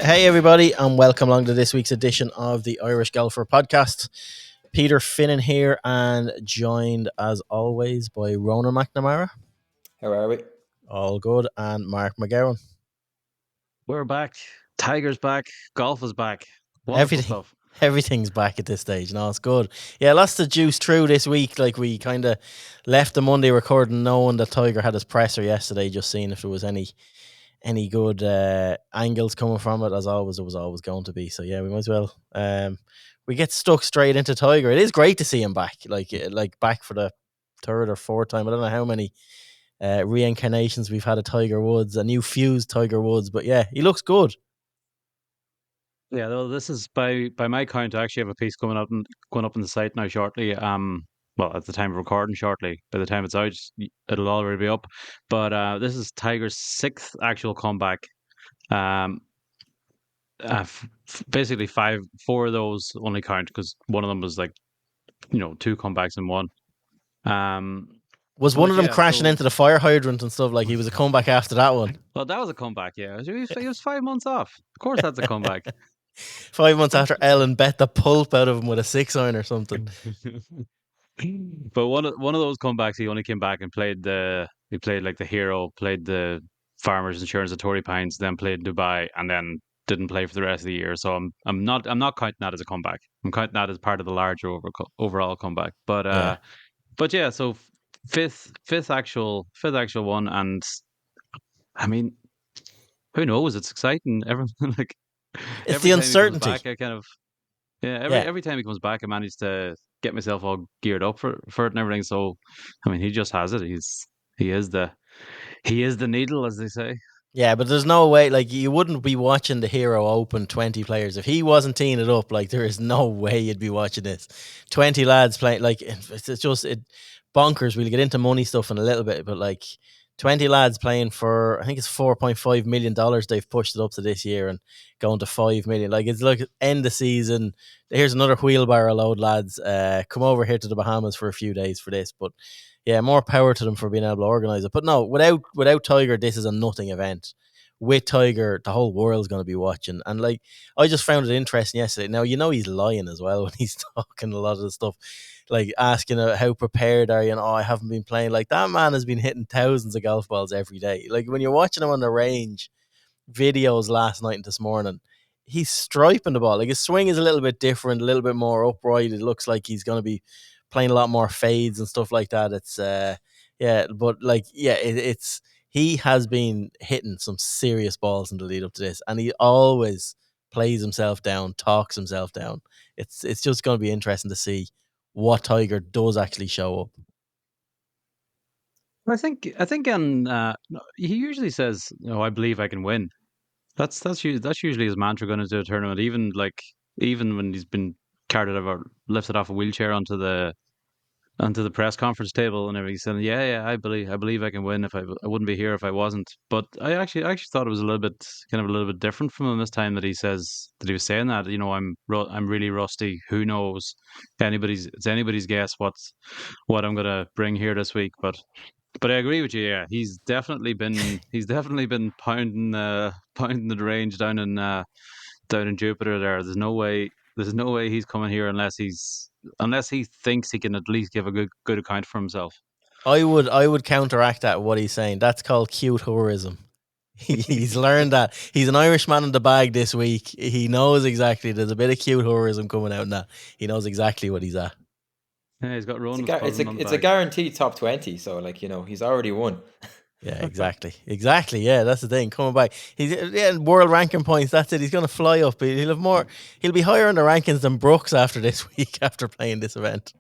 Hey everybody, and welcome along to this week's edition of the Irish Golfer Podcast. Peter Finnan here, and joined as always by Ronan McNamara. How are we? All good, and Mark McGowan. We're back. Tiger's back. Golf is back. Wonderful stuff. Everything's back at this stage. No, it's good. Yeah, lots to juice through this week. Like, we kind of left the Monday recording knowing that Tiger had his presser yesterday, just seeing if there was any good angles coming from it. As always, it was always going to be. So yeah, we might as well we get stuck straight into Tiger. It is great to see him back, like back for the third or fourth time. I don't know how many reincarnations we've had of Tiger Woods, a new fused Tiger Woods, but yeah, he looks good. Yeah, well, this is by my count. I actually have a piece going up on the site now shortly. Well, at the time of recording, shortly. By the time it's out, it'll already be up. But this is Tiger's sixth actual comeback. Basically four of those only count because one of them was like, two comebacks in one. Was one of them crashing into the fire hydrant and stuff? Like, he was a comeback after that one. Well, that was a comeback. Yeah, he was 5 months off. Of course, that's a comeback. 5 months after Ellen bet the pulp out of him with a 6-iron or something. But one of those comebacks, he only came back and played like the hero, played the Farmers Insurance at Torrey Pines, then played Dubai, and then didn't play for the rest of the year. So I'm not counting that as a comeback. I'm counting that as part of the larger overall comeback. But yeah, so fifth actual one, and I mean, who knows? It's exciting. Everything like it's the uncertainty. Every time he comes back, I manage to get myself all geared up for it and everything. So, I mean, he just has it. He is the needle, as they say. Yeah, but there's no way, like, you wouldn't be watching the Hero Open 20 players. If he wasn't teeing it up, like, there is no way you'd be watching this. 20 lads playing, like, it's just bonkers. We'll get into money stuff in a little bit, but, like, 20 lads playing for, I think it's $4.5 million they've pushed it up to this year, and going to 5 million. Like, it's like end the season. Here's another wheelbarrow load, lads. Come over here to the Bahamas for a few days for this. But yeah, more power to them for being able to organise it. But no, without Tiger, this is a nothing event. With Tiger, the whole world's going to be watching. And like, I just found it interesting yesterday. Now, he's lying as well when he's talking a lot of the stuff, like asking how prepared are you, and I haven't been playing. Like, that man has been hitting thousands of golf balls every day. Like, when you're watching him on the range, videos last night and this morning, he's striping the ball. Like, his swing is a little bit different, a little bit more upright. It looks like he's going to be playing a lot more fades and stuff like that. It's it's he has been hitting some serious balls in the lead up to this, and he always plays himself down, talks himself down. It's just going to be interesting to see what Tiger does actually show up. I think he usually says, I believe I can win. That's usually his mantra going into a tournament. Even when he's been carted over, lifted off a wheelchair onto the press conference table and everything, saying, "Yeah, I believe I can win. If I wouldn't be here if I wasn't." But I actually thought it was a little bit different from him this time, that he was saying that. I'm really rusty. Who knows? It's anybody's guess what I'm gonna bring here this week. But I agree with you. Yeah, he's definitely been pounding the range down in Jupiter. There's no way he's coming here unless he thinks he can at least give a good account for himself. I would counteract that what he's saying. That's called cute tourism. He's learned that. He's an Irishman in the bag this week. He knows exactly. There's a bit of cute tourism coming out in that. He knows exactly what he's at. Yeah, he's got Ronan. It's a guaranteed top 20. So, like, he's already won. Yeah, exactly. Yeah, that's the thing. Coming back, he's world ranking points. That's it. He's going to fly up. He'll have more. He'll be higher in the rankings than Brooks after this week, after playing this event.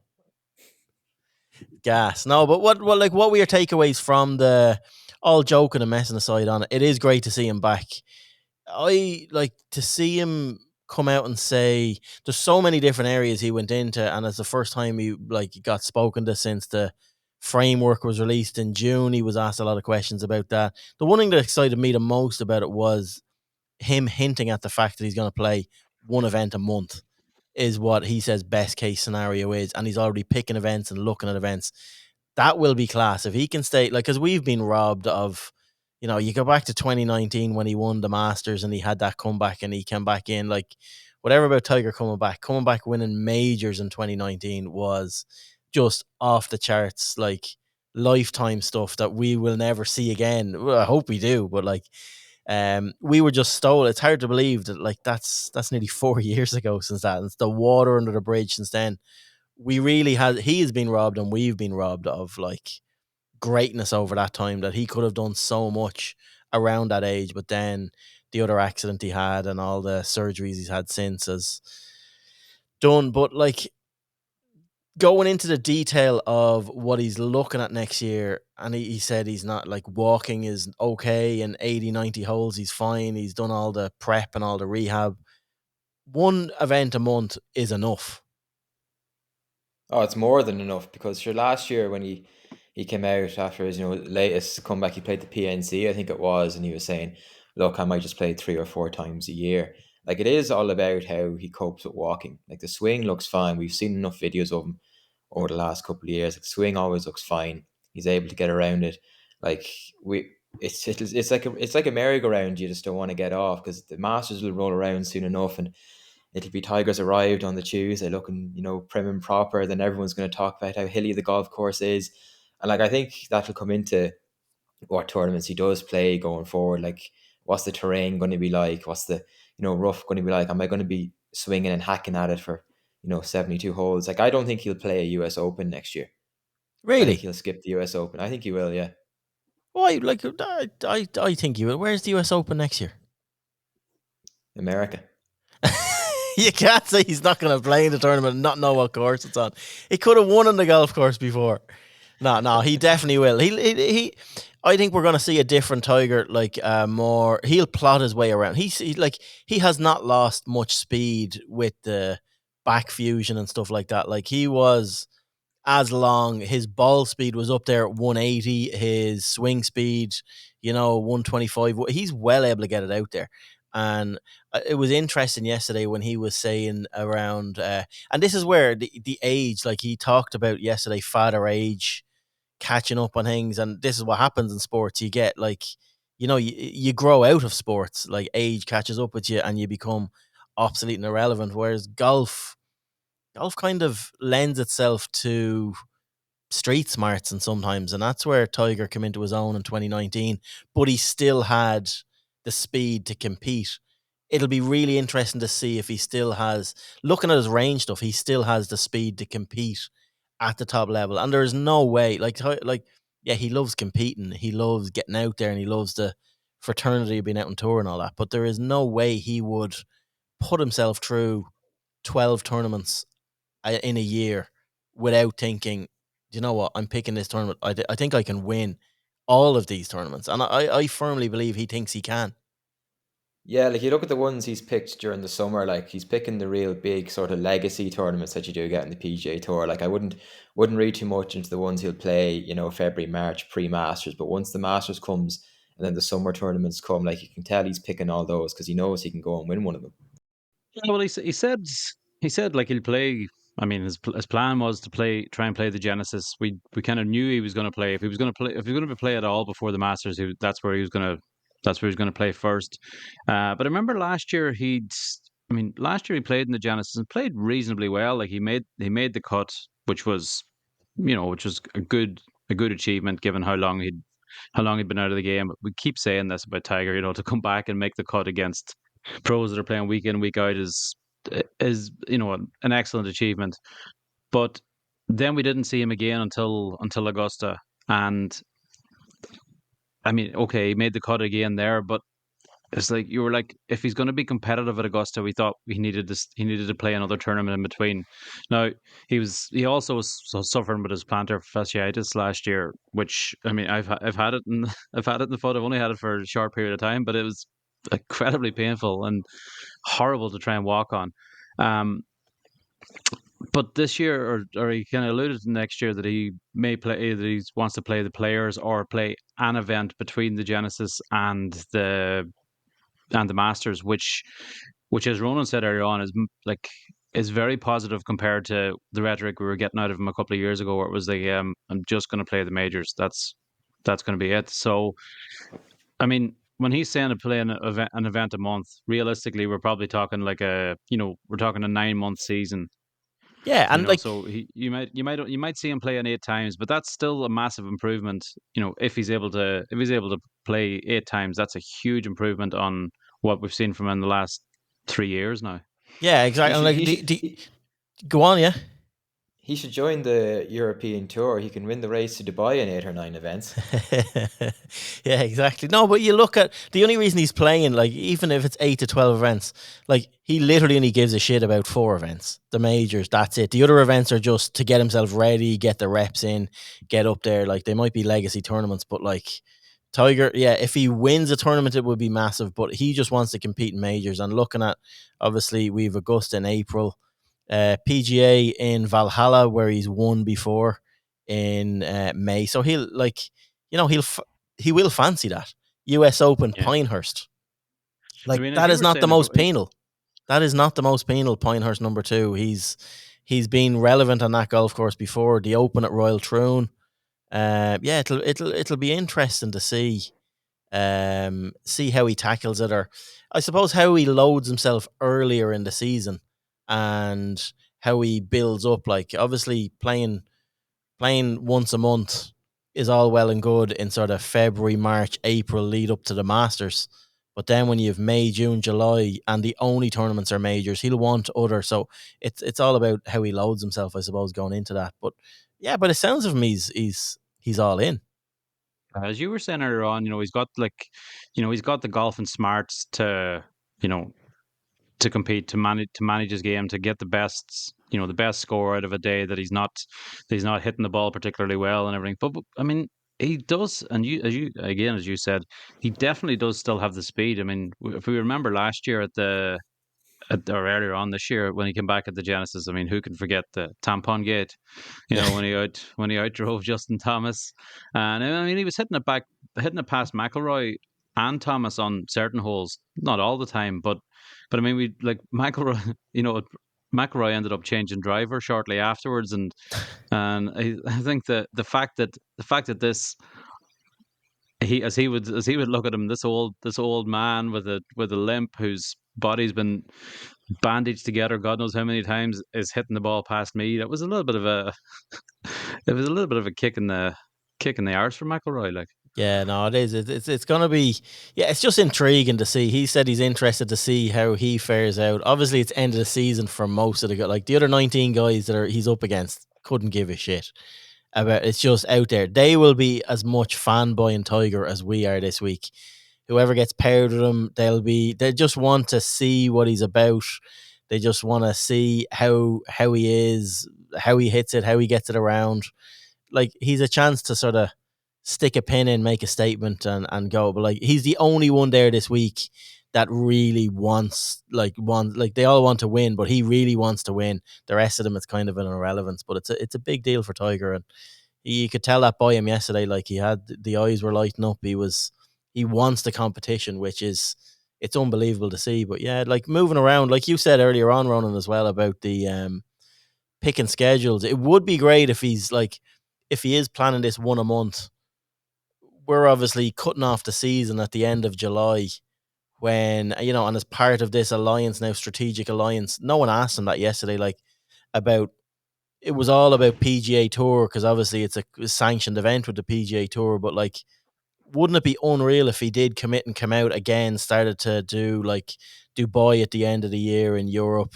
Gas. No, but what were your takeaways from the, all joking and messing aside on it? It is great to see him back. I like to see him come out and say there's so many different areas he went into, and it's the first time he got spoken to since the framework was released in June. He was asked a lot of questions about that. The one thing that excited me the most about it was him hinting at the fact that he's going to play one event a month is what he says best case scenario is, and he's already picking events and looking at events. That will be class if he can stay, like, because we've been robbed of, you go back to 2019 when he won the Masters and he had that comeback and he came back in. Like, whatever about Tiger coming back winning majors in 2019 was just off the charts, like lifetime stuff that we will never see again. Well, I hope we do, but like, we were just stole. It's hard to believe that like that's nearly 4 years ago since that. And it's the water under the bridge since then. He has been robbed and we've been robbed of like greatness over that time, that he could have done so much around that age, but then the other accident he had and all the surgeries he's had since has done. But like, going into the detail of what he's looking at next year, and he said he's not, like, walking is okay in 80, 90 holes, he's fine, he's done all the prep and all the rehab. One event a month is enough. Oh, it's more than enough, because sure, last year when he came out after his latest comeback, he played the PNC, I think it was, and he was saying, "Look, I might just play 3 or 4 times a year." Like, it is all about how he copes with walking. Like, the swing looks fine. We've seen enough videos of him over the last couple of years. Like, the swing always looks fine. He's able to get around it. Like, it's like a merry-go-round. You just don't want to get off, because the Masters will roll around soon enough, and it'll be Tigers arrived on the Tuesday looking, prim and proper. Then everyone's going to talk about how hilly the golf course is. And like, I think that'll come into what tournaments he does play going forward. Like, what's the terrain going to be like? What's the, rough going to be like? Am I going to be swinging and hacking at it for, 72 holes? Like, I don't think he'll play a US Open next year. I think Really? he'll skip the US Open. I think he will, yeah. Why? Like, I think you will. Where's the US Open next year? America. You can't say he's not going to play in the tournament and not know what course it's on. He could have won on the golf course before. No, he definitely will. I think we're going to see a different Tiger. Like, more, he'll plot his way around. He has not lost much speed with the back fusion and stuff like that. Like, he was as long. His ball speed was up there at 180. His swing speed, 125. He's well able to get it out there. And it was interesting yesterday when he was saying around, and this is where the age, like he talked about yesterday, father age catching up on things. And this is what happens in sports. You get like, you grow out of sports, like age catches up with you and you become obsolete and irrelevant. Whereas golf kind of lends itself to street smarts and sometimes, and that's where Tiger came into his own in 2019, but he still had the speed to compete. It'll be really interesting to see if he still has, looking at his range stuff, he still has the speed to compete at the top level. And there's no way, yeah, he loves competing, he loves getting out there, and he loves the fraternity of being out on tour and all that, but there is no way he would put himself through 12 tournaments in a year without thinking, you know what, I'm picking this tournament. I think I can win all of these tournaments. And I firmly believe he thinks he can. Yeah, like, you look at the ones he's picked during the summer, like he's picking the real big sort of legacy tournaments that you do get in the PGA Tour. Like, I wouldn't read too much into the ones he'll play, February, March, pre-Masters. But once the Masters comes and then the summer tournaments come, like, you can tell he's picking all those because he knows he can go and win one of them. Yeah, well, he said like he'll play. I mean, his plan was to try and play the Genesis. We kind of knew he was going to play. If he was going to play at all before the Masters, that's where he was going to play first. But I remember last year last year he played in the Genesis and played reasonably well. Like, he made the cut, which was a good achievement given how long he'd been out of the game. We keep saying this about Tiger, to come back and make the cut against pros that are playing week in, week out is an excellent achievement. But then we didn't see him again until Augusta, and I mean, okay, he made the cut again there, but it's like you were like, if he's going to be competitive at Augusta, we thought he needed to play another tournament in between. Now he also was suffering with his plantar fasciitis last year, which, I mean, I've had it and I've had it in the foot. I've only had it for a short period of time, but it was incredibly painful and horrible to try and walk on. Um, but this year, or he kind of alluded to next year that he may play, that he wants to play the Players or play an event between the Genesis and the Masters, which as Ronan said earlier on, is very positive compared to the rhetoric we were getting out of him a couple of years ago, where it was like, I'm just going to play the majors. That's going to be it. So I mean, when he's saying to play an event a month, realistically, we're probably talking like we're talking a 9 month season. Yeah, and like So you might see him playing 8 times, but that's still a massive improvement. If he's able to play 8 times, that's a huge improvement on what we've seen from him in the last 3 years now. yeah, exactly. And like go on, yeah. He should join the European Tour. He can win the race to Dubai in 8 or 9 events. Yeah, exactly. No, but you look at the only reason he's playing, like even if it's 8 to 12 events, like he literally only gives a shit about 4 events, the majors. That's it. The other events are just to get himself ready, get the reps in, get up there. Like they might be legacy tournaments, but like Tiger, yeah, if he wins a tournament, it would be massive. But he just wants to compete in majors. And looking at, obviously, we've Augusta in April. PGA in Valhalla where he's won before in May, so he'll like he will fancy that U.S. Open Yeah. Pinehurst. Like I mean, as that you is were not the saying most about, penal. That is not the most penal. Pinehurst number 2. He's been relevant on that golf course before. The Open at Royal Troon. Yeah, it'll be interesting to see how he tackles it, or I suppose how he loads himself earlier in the season and how he builds up. Like obviously playing once a month is all well and good in sort of February, March, April lead up to the Masters. But then when you have May, June, July, and the only tournaments are majors, he'll want other. So it's all about how he loads himself, I suppose, going into that. But yeah, but it sounds of him he's all in. as you were saying earlier on, he's got the golf and smarts you know, to compete, to manage his game, to get the best score out of a day that he's not hitting the ball particularly well and everything. But I mean, he does, and as you said, he definitely does still have the speed. I mean, if we remember last year or earlier on this year when he came back at the Genesis, I mean, who can forget the tampon gate? When he outdrove Justin Thomas, and I mean, he was hitting it past McIlroy and Thomas on certain holes, not all the time, but I mean, we like McIlroy. McIlroy ended up changing driver shortly afterwards, and I think that the fact that this as he would look at him, this old man with a limp whose body's been bandaged together God knows how many times, is hitting the ball past me. That was a little bit of a it was a little bit of a kick in the arse for McIlroy. Like, Yeah, no, it is. It's going to be. Yeah, it's just intriguing to see. He said he's interested to see how he fares out. Obviously, it's end of the season for most of like the other 19 guys that he's up against couldn't give a shit about. It's just out there. They will be as much fanboying Tiger as we are this week. Whoever gets paired with him, they just want to see what he's about. They just want to see how he is, how he hits it, how he gets it around. Like he's a chance to sort of stick a pin in, make a statement, and go. But like he's the only one there this week that really wants like they all want to win, but he really wants to win. The rest of them, it's kind of an irrelevance, but it's a big deal for Tiger, and you could tell that by him yesterday. Like he had the eyes were lighting up. He wants the competition, which is it's unbelievable to see. But yeah, like moving around, like you said earlier on, Ronan, as well about the picking schedules. It would be great if if he is planning this one a month. We're obviously cutting off the season at the end of July when, and as part of this alliance now, strategic alliance, no one asked him that yesterday, like about, it was all about PGA Tour because obviously it's a sanctioned event with the PGA Tour, but like, wouldn't it be unreal if he did commit and come out again, started to do like Dubai at the end of the year in Europe,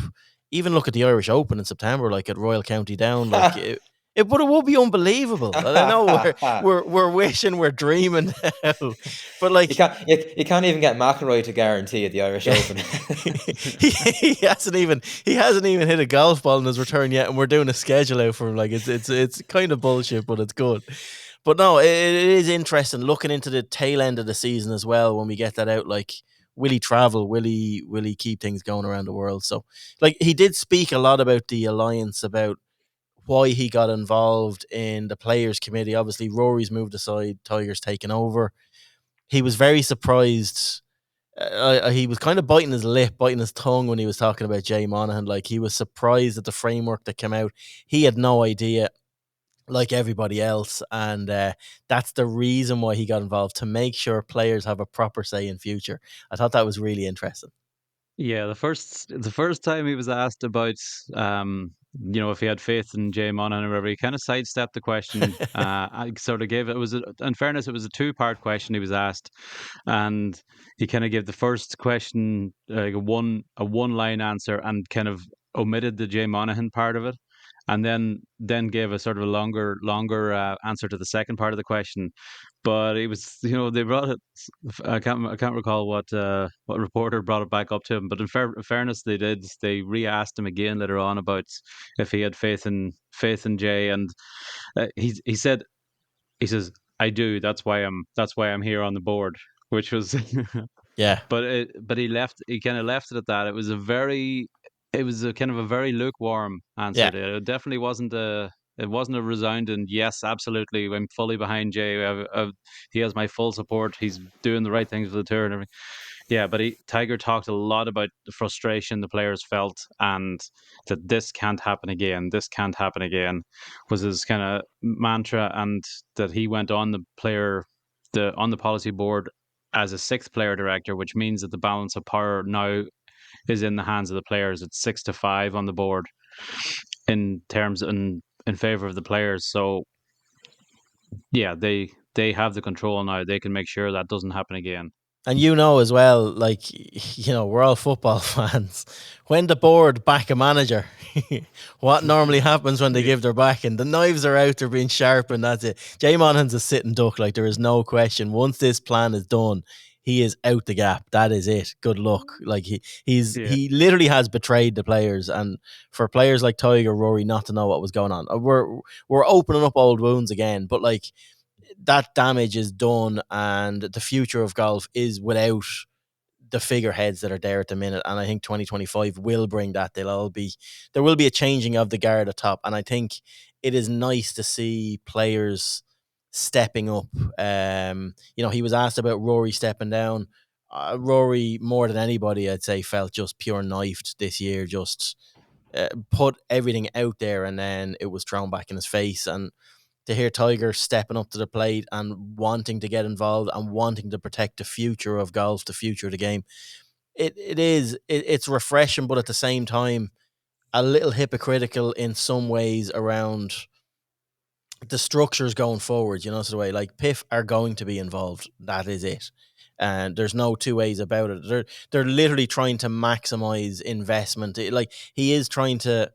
even look at the Irish Open in September, like at Royal County Down, like but it would be unbelievable. And I know we're wishing, we're dreaming now, but like you can't even get McIlroy to guarantee at the Irish Open. he hasn't even hit a golf ball in his return yet, and we're doing a schedule out for him. Like it's kind of bullshit, but it's good. But no, it is interesting looking into the tail end of the season as well when we get that out. Like, will he travel? Will he keep things going around the world? So, like, he did speak a lot about the alliance, about why he got involved in the players' committee. Obviously, Rory's moved aside, Tiger's taken over. He was very surprised. He was kind of biting his lip, biting his tongue when he was talking about Jay Monahan. Like, he was surprised at the framework that came out. He had no idea. like everybody else, and that's the reason why he got involved, to make sure players have a proper say in future. I thought that was really interesting. Yeah, the first time he was asked about, if he had faith in Jay Monahan or whatever, he kind of sidestepped the question. I sort of gave it was in fairness, it was a two-part question he was asked, and he kind of gave the first question like a one-line answer and kind of omitted the Jay Monahan part of it, and then gave a sort of a longer answer to the second part of the question. But it was, they brought it. I can't recall what reporter brought it back up to him. But in fairness, they re-asked him again later on about if he had faith in Jay, and he said, he says, "I do. That's why I'm here on the board," which was Yeah, but he kind of left it at that. It was a kind of a very lukewarm answer yeah. to it. It wasn't a resounding yes, absolutely. I'm fully behind Jay. He has my full support. He's doing the right things for the tour and everything. Yeah, but Tiger talked a lot about the frustration the players felt, and that this can't happen again. This can't happen again was his kind of mantra, and that he went on the policy board as a sixth player director, which means that the balance of power now is in the hands of the players. It's 6-5 on the board in favor of the players. So yeah, they have the control now. They can make sure that doesn't happen again. And as well, like, we're all football fans. When the board back a manager, what normally happens when they give their backing? The knives are out, they're being sharpened, that's it. Jay Monaghan's a sitting duck, like, there is no question. Once this plan is done, he is out the gap. That is it. Good luck. Like, Yeah. he literally has betrayed the players, and for players like Tiger, Rory not to know what was going on. We're opening up old wounds again, but like, that damage is done, and the future of golf is without the figureheads that are there at the minute. And I think 2025 will bring that. There will be a changing of the guard atop, and I think it is nice to see players stepping up. He was asked about Rory stepping down. Rory, more than anybody, I'd say, felt just pure knifed this year. Just put everything out there, and then it was thrown back in his face. And to hear Tiger stepping up to the plate and wanting to get involved and wanting to protect the future of golf, the future of the game, it's refreshing, but at the same time, a little hypocritical in some ways around the structures going forward. So the way, like, PIF are going to be involved. That is it. And there's no two ways about it. They're literally trying to maximize investment. Like, he is trying to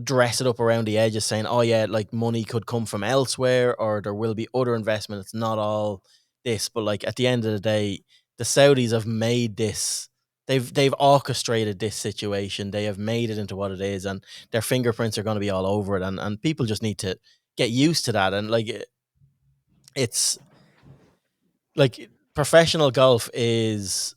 dress it up around the edges, saying, "Oh yeah, like, money could come from elsewhere, or there will be other investment. It's not all this." But like, at the end of the day, the Saudis have made this. They've orchestrated this situation. They have made it into what it is, and their fingerprints are going to be all over it. And people just need to get used to that. And like, it's like, professional golf is,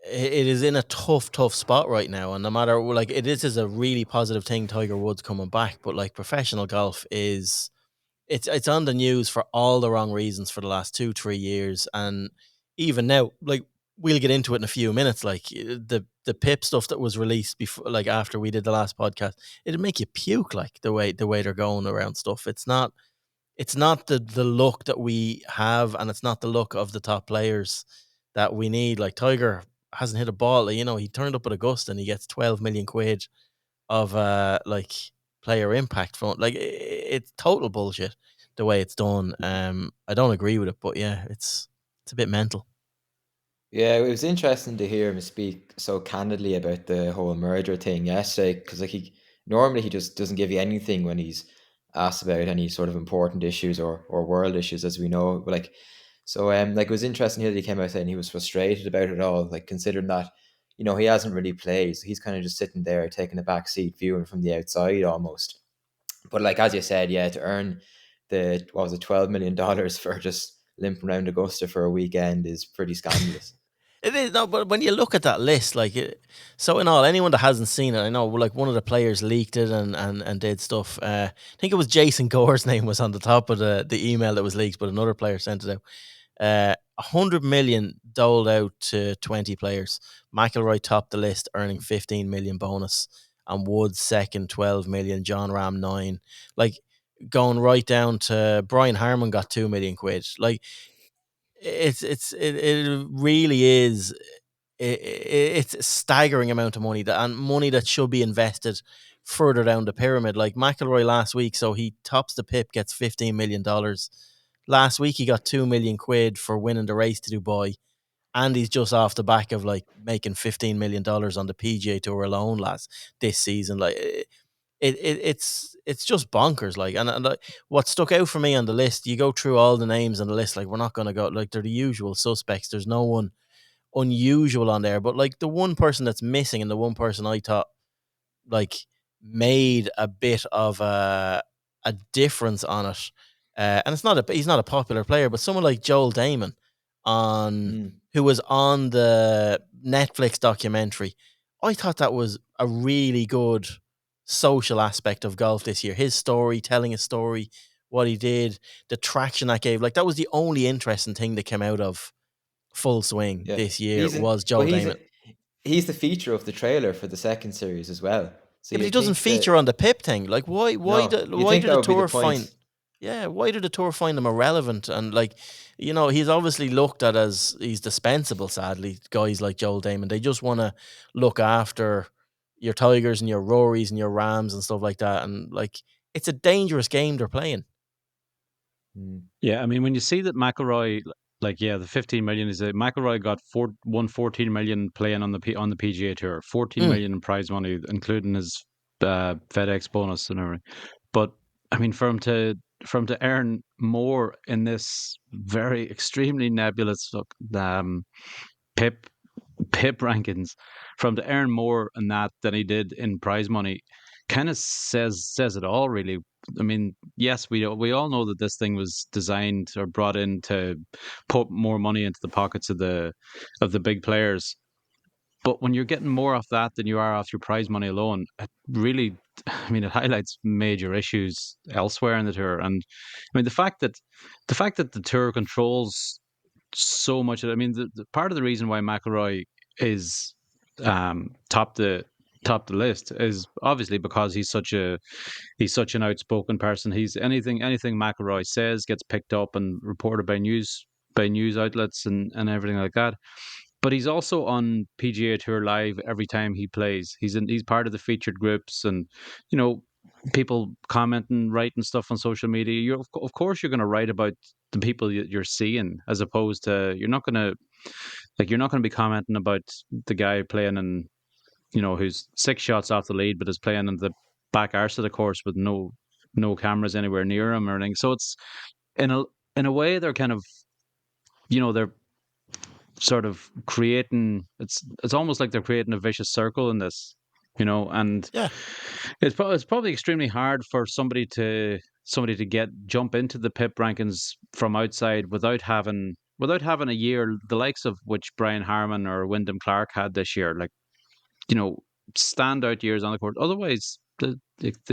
it is in a tough spot right now, and no matter, like, is a really positive thing, Tiger Woods coming back, but like, professional golf is, it's on the news for all the wrong reasons for the last 2-3 years. And even now, like, we'll get into it in a few minutes, like, the PIP stuff that was released before, like, after we did the last podcast, it'd make you puke, like, the way they're going around stuff. It's not the look that we have, and it's not the look of the top players that we need. Like, Tiger hasn't hit a ball. He turned up at Augusta and he gets 12 million quid of like, player impact fund. Like, it's total bullshit the way it's done. I don't agree with it, but yeah, it's a bit mental. Yeah, it was interesting to hear him speak so candidly about the whole merger thing yesterday, because like, he just doesn't give you anything when he's asked about any sort of important issues or world issues, as we know. But like, so like, it was interesting here that he came out saying he was frustrated about it all, like, considering that, he hasn't really played, so he's kind of just sitting there taking a back seat viewing from the outside almost. But like, as you said, yeah, to earn the, what was it, $12 million for just limping around Augusta for a weekend is pretty scandalous. It is, no, but when you look at that list, like, so in all, anyone that hasn't seen it, I know, like, one of the players leaked it and did stuff. I think it was Jason Gore's name was on the top of the email that was leaked, but another player sent it out. 100 million doled out to 20 players. McIlroy topped the list, earning 15 million bonus, and Woods second, 12 million. John Ram 9. Like, going right down to Brian Harman got 2 million quid. Like it really is. It's a staggering amount of money and money that should be invested further down the pyramid. Like McIlroy last week, so he tops the PIP, gets $15 million. Last week he got 2 million quid for winning the race to Dubai, and he's just off the back of like making $15 million on the PGA Tour alone this season. Like it's just bonkers. Like and what stuck out for me on the list, you go through all the names on the list. Like we're not going to go like they're the usual suspects. There's no one unusual on there, but like the one person that's missing and the one person I thought like made a bit of a difference on it. And he's not a popular player, but someone like Joel Damon who was on the Netflix documentary. I thought that was a really good social aspect of golf this year. His story, telling his story, what he did, the traction that gave. Like that was the only interesting thing that came out of Full Swing this year was Joel Damon. He's the feature of the trailer for the second series as well. So yeah, but he doesn't feature on the PIP thing. Like why did the tour find why did the tour find him irrelevant? And like, you know, he's obviously looked at as he's dispensable, sadly, guys like Joel Damon. They just want to look after your Tigers and your Rorys and your Rams and stuff like that. And like it's a dangerous game they're playing. Yeah, I mean, when you see that McIlroy, like, the 15 million is McIlroy got 14 million playing on the PGA Tour, 14 million in prize money, including his FedEx bonus and everything. But I mean, for him to earn more in this very extremely nebulous PIP rankings, from to earn more in that than he did in prize money, kind of says it all, really. I mean, yes, we all know that this thing was designed or brought in to put more money into the pockets of the big players. But when you're getting more off that than you are off your prize money alone, it really, I mean, it highlights major issues elsewhere in the tour. And I mean, the fact that the tour controls so much of it. I mean, the part of the reason why McIlroy is top the list is obviously because he's such an outspoken person. He's anything McIlroy says gets picked up and reported by news outlets and everything like that. But he's also on PGA Tour Live every time he plays. He's part of the featured groups, and you know, people commenting, writing stuff on social media. Of course you're going to write about the people you're seeing, as opposed to you're not going to be commenting about the guy playing in, you know, who's 6 shots off the lead but is playing in the back arse of the course with no cameras anywhere near him or anything. So it's in a way they're kind of, you know, they're sort of creating, it's almost like they're creating a vicious circle in this, you know. And it's probably extremely hard for somebody to jump into the PIP rankings from outside without having a year the likes of which Brian Harman or Wyndham Clark had this year, like, you know, standout years on the court. Otherwise they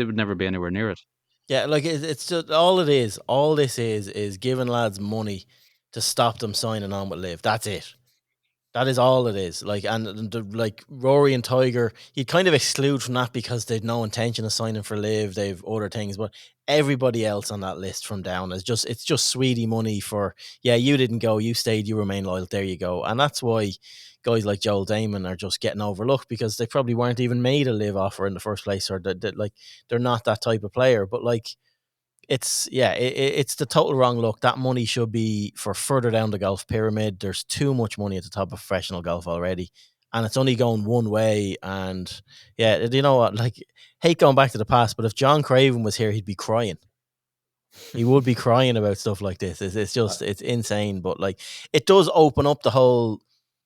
would never be anywhere near it. Yeah, like it's just all it is. All this is giving lads money to stop them signing on with LIV. That's it. That is all it is. Like, and like Rory and Tiger, you'd kind of exclude from that because they've no intention of signing for LIV. They've other things, but everybody else on that list from down is it's just sweetie money for, yeah, you didn't go, you stayed, you remain loyal. There you go. And that's why guys like Joel Damon are just getting overlooked, because they probably weren't even made a LIV offer in the first place, or that like they're not that type of player. But like, it's the total wrong look. That money should be for further down the golf pyramid. There's too much money at the top of professional golf already, and it's only going one way. And yeah, you know what? Like, hate going back to the past, but if John Craven was here, he'd be crying. He would be crying about stuff like this. It's insane. But like, it does open up the whole,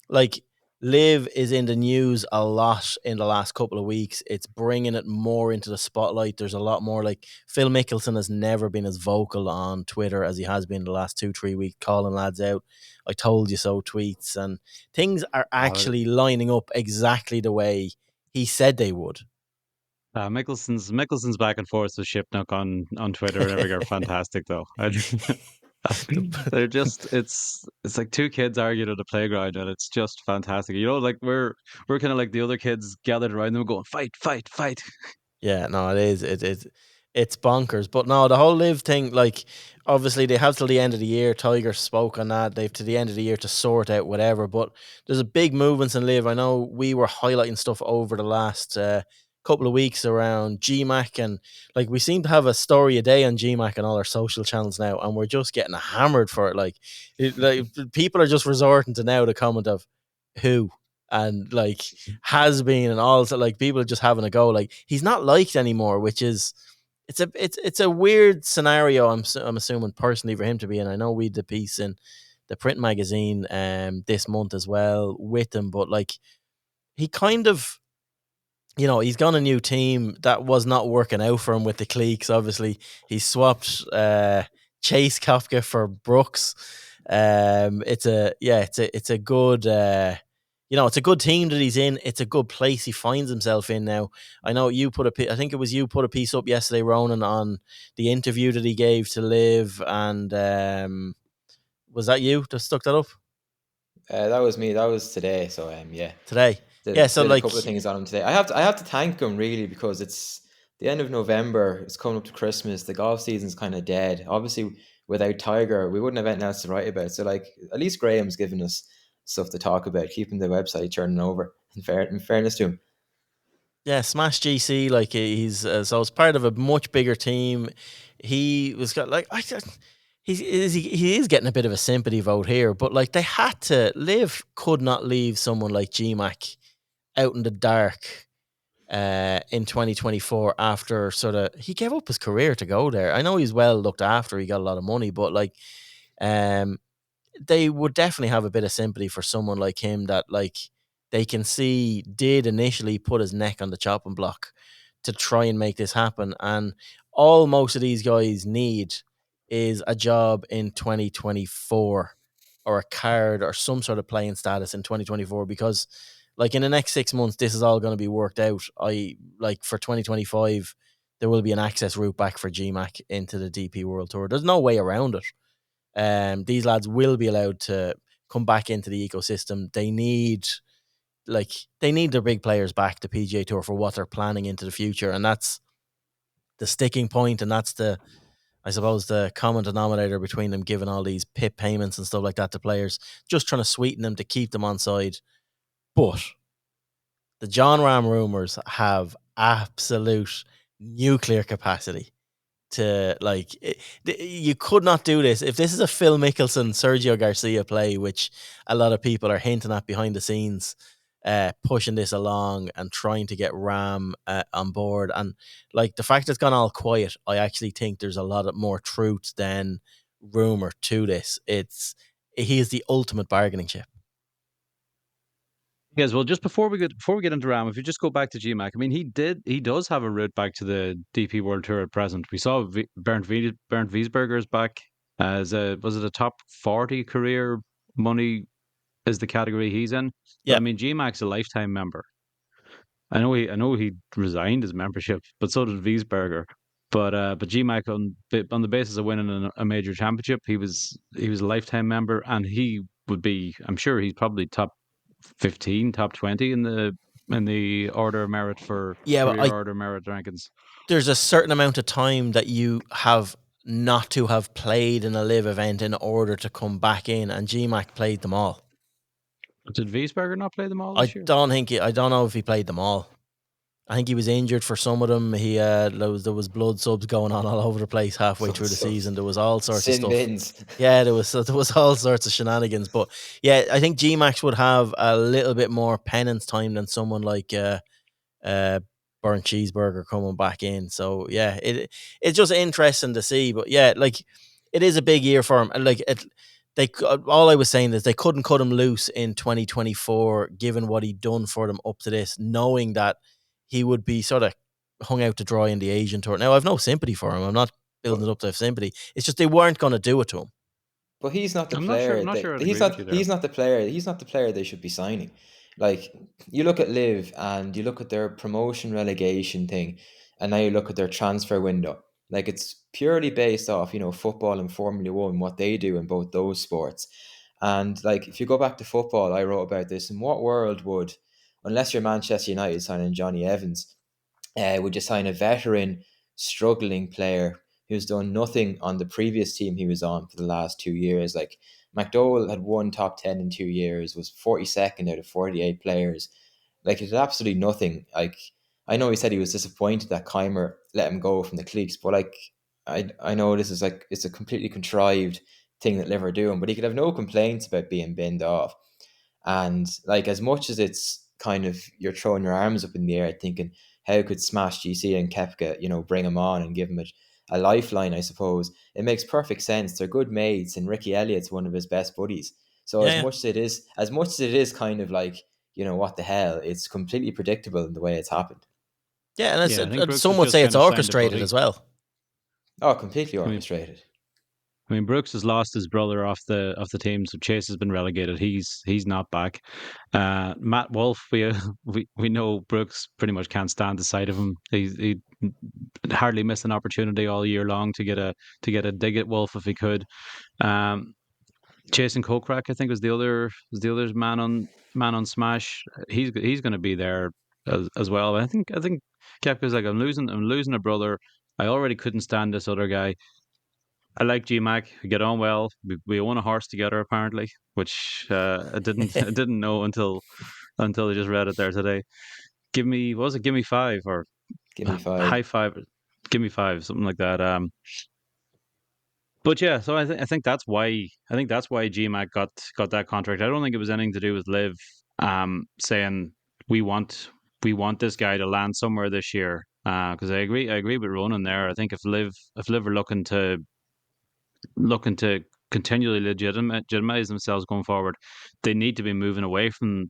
like, LIV is in the news a lot in the last couple of weeks. It's bringing it more into the spotlight. There's a lot more, like, Phil Mickelson has never been as vocal on Twitter as he has been the last 2-3 weeks, calling lads out. I told you so tweets, and things are actually lining up exactly the way he said they would. Mickelson's back and forth with Shipnock on Twitter and everything are fantastic, though. They're just it's like two kids arguing at a playground, and it's just fantastic. You know, like we're kind of like the other kids gathered around them going, fight, fight, fight. Yeah, no, it is. It's bonkers. But no, the whole live thing, like, obviously they have till the end of the year. Tiger spoke on that. They've to the end of the year to sort out whatever. But there's a big movements in live. I know we were highlighting stuff over the last couple of weeks around GMAC, and like we seem to have a story a day on GMAC and all our social channels now, and we're just getting hammered for it. Like people are just resorting to now the comment of who and like has been and all. So like people are just having a go. Like he's not liked anymore, which is it's a weird scenario. I'm assuming personally for him to be in. I know we did the piece in the print magazine this month as well with him, but like he kind of, you know, he's got a new team that was not working out for him with the cliques. Obviously, he swapped Chase Koepka for Brooks. It's a good you know, it's a good team that he's in. It's a good place he finds himself in now. I know you I think it was you put a piece up yesterday, Ronan, on the interview that he gave to Liv, and was that you that stuck that up That was me. That was today. So yeah, today? Yeah, so did a like, couple of things on him today. I have to thank him really, because it's the end of November. It's coming up to Christmas. The golf season's kind of dead. Obviously, without Tiger, we wouldn't have anything else to write about. So like, at least Graham's given us stuff to talk about, keeping the website turning over. In fairness to him. yeah, Smash GC, like he's so it's part of a much bigger team. He was got like he is getting a bit of a sympathy vote here, but like they had to live, could not leave someone like GMAC out in the dark in 2024 after sort of he gave up his career to go there. I know he's well looked after, he got a lot of money, but like um they would definitely have a bit of sympathy for someone like him that like they can see did initially put his neck on the chopping block to try and make this happen. And all most of these guys need is a job in 2024 or a card or some sort of playing status in 2024, because like in the next 6 months this is all going to be worked out. I like for 2025 there will be an access route back for GMAC into the DP World Tour. There's no way around it. These lads will be allowed to come back into the ecosystem. They need their big players back to PGA Tour for what they're planning into the future, and that's the sticking point, and that's the, I suppose, the common denominator between them giving all these PIP payments and stuff like that to players, just trying to sweeten them to keep them on side. But the John Ram rumors have absolute nuclear capacity to like you could not do this if this is a Phil Mickelson Sergio Garcia play, which a lot of people are hinting at behind the scenes, pushing this along and trying to get Ram on board. And like the fact it's gone all quiet, I actually think there's a lot of more truth than rumor to this. He is the ultimate bargaining chip. Yes, well, just before we get into Ram, if you just go back to GMAC, I mean, he does have a route back to the DP World Tour at present. We saw Bernd Wiesberger's back as was it a top 40 career money is the category he's in. But Yeah. I mean, GMAC's a lifetime member. I know he resigned his membership, but so did Wiesberger. But GMAC on the basis of winning a major championship, he was a lifetime member, and he would be. I'm sure he's probably top 15, top 20 in the order of merit for Yeah, but career order of merit rankings. there's a certain amount of time that you have not to have played in a live event in order to come back in, and GMAC played them all. Did Wiesberger not play them all I this year? I don't know if he played them all. I think he was injured for some of them. There was blood subs going on all over the place halfway through the season. There was all sorts of Sin stuff. bins. Yeah, there was all sorts of shenanigans. But yeah, I think GMAX would have a little bit more penance time than someone like Burnt Cheeseburger coming back in. So yeah, it's just interesting to see. But yeah, like it is a big year for him. And like all I was saying is they couldn't cut him loose in 2024, given what he'd done for them up to this, knowing that he would be sort of hung out to dry in the Asian tour. Now I've no sympathy for him. I'm not building it up to have sympathy. It's just they weren't going to do it to him. But he's not the I'm not sure. I'm player. not sure I'd agree with you there. He's not the player. He's not the player they should be signing. Like you look at Liv and you look at their promotion relegation thing, and now you look at their transfer window. Like it's purely based off football and Formula One, what they do in both those sports. And like if you go back to football, I wrote about this. In what world unless you're Manchester United signing Johnny Evans, would you sign a veteran struggling player who's done nothing on the previous team he was on for the last 2 years. Like, McDowell had won top 10 in 2 years, was 42nd out of 48 players. Like, he did absolutely nothing. Like, I know he said he was disappointed that Keimer let him go from the cliques, but like, I know this is like, it's a completely contrived thing that Liver are doing, but he could have no complaints about being binned off. And like, as much as it's kind of, you're throwing your arms up in the air thinking, how could Smash GC and Koepka, bring him on and give him a lifeline, I suppose. It makes perfect sense. They're good mates, and Ricky Elliott's one of his best buddies. So Yeah, as much as it is kind of like, what the hell, it's completely predictable in the way it's happened. yeah, and Yeah, I think Brooks some has would just say kind it's of signed a orchestrated buddy. as well. Oh, completely I mean, orchestrated. Brooks has lost his brother off the team, so Chase has been relegated. He's not back. Matt Wolf, we know Brooks pretty much can't stand the sight of him. He hardly missed an opportunity all year long to get a dig at Wolf if he could. Jason Kokrak, I think, was the other man on Smash. He's going to be there as well. I think Kepka's like, I'm losing a brother. I already couldn't stand this other guy. I like GMAC. We get on well. We own a horse together apparently, which I didn't know until I just read it there today. Give me, what was it? Give me five, or Give me five. high five. Give me five, something like that. But yeah, so I think that's why GMAC got that contract. I don't think it was anything to do with Liv saying we want this guy to land somewhere this year. Because I agree with Ronan there. I think if Liv are looking to continually legitimize themselves going forward, they need to be moving away from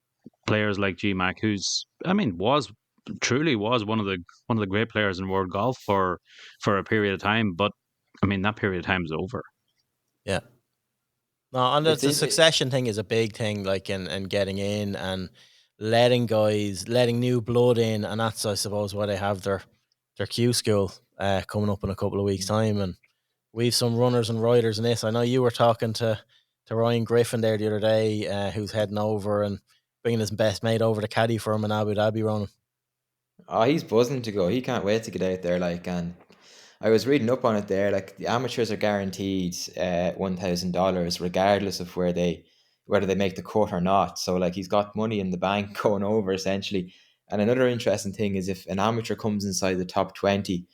players like GMAC, who's, I mean, truly was one of the great players in world golf for a period of time. But I mean, that period of time is over. Yeah. No, and the It's succession thing is a big thing, like in getting in and letting new blood in, and that's, I suppose, why they have their Q school coming up in a couple of weeks' time, and we've some runners and riders in this. I know you were talking to Ryan Griffin there the other day, who's heading over and bringing his best mate over to caddy for him in Abu Dhabi, Ronan. Oh, he's buzzing to go. He can't wait to get out there. Like, and I was reading up on it there. Like, the amateurs are guaranteed $1,000 regardless of whether they make the cut or not. So like, he's got money in the bank going over essentially. And another interesting thing is, if an amateur comes inside the top 20,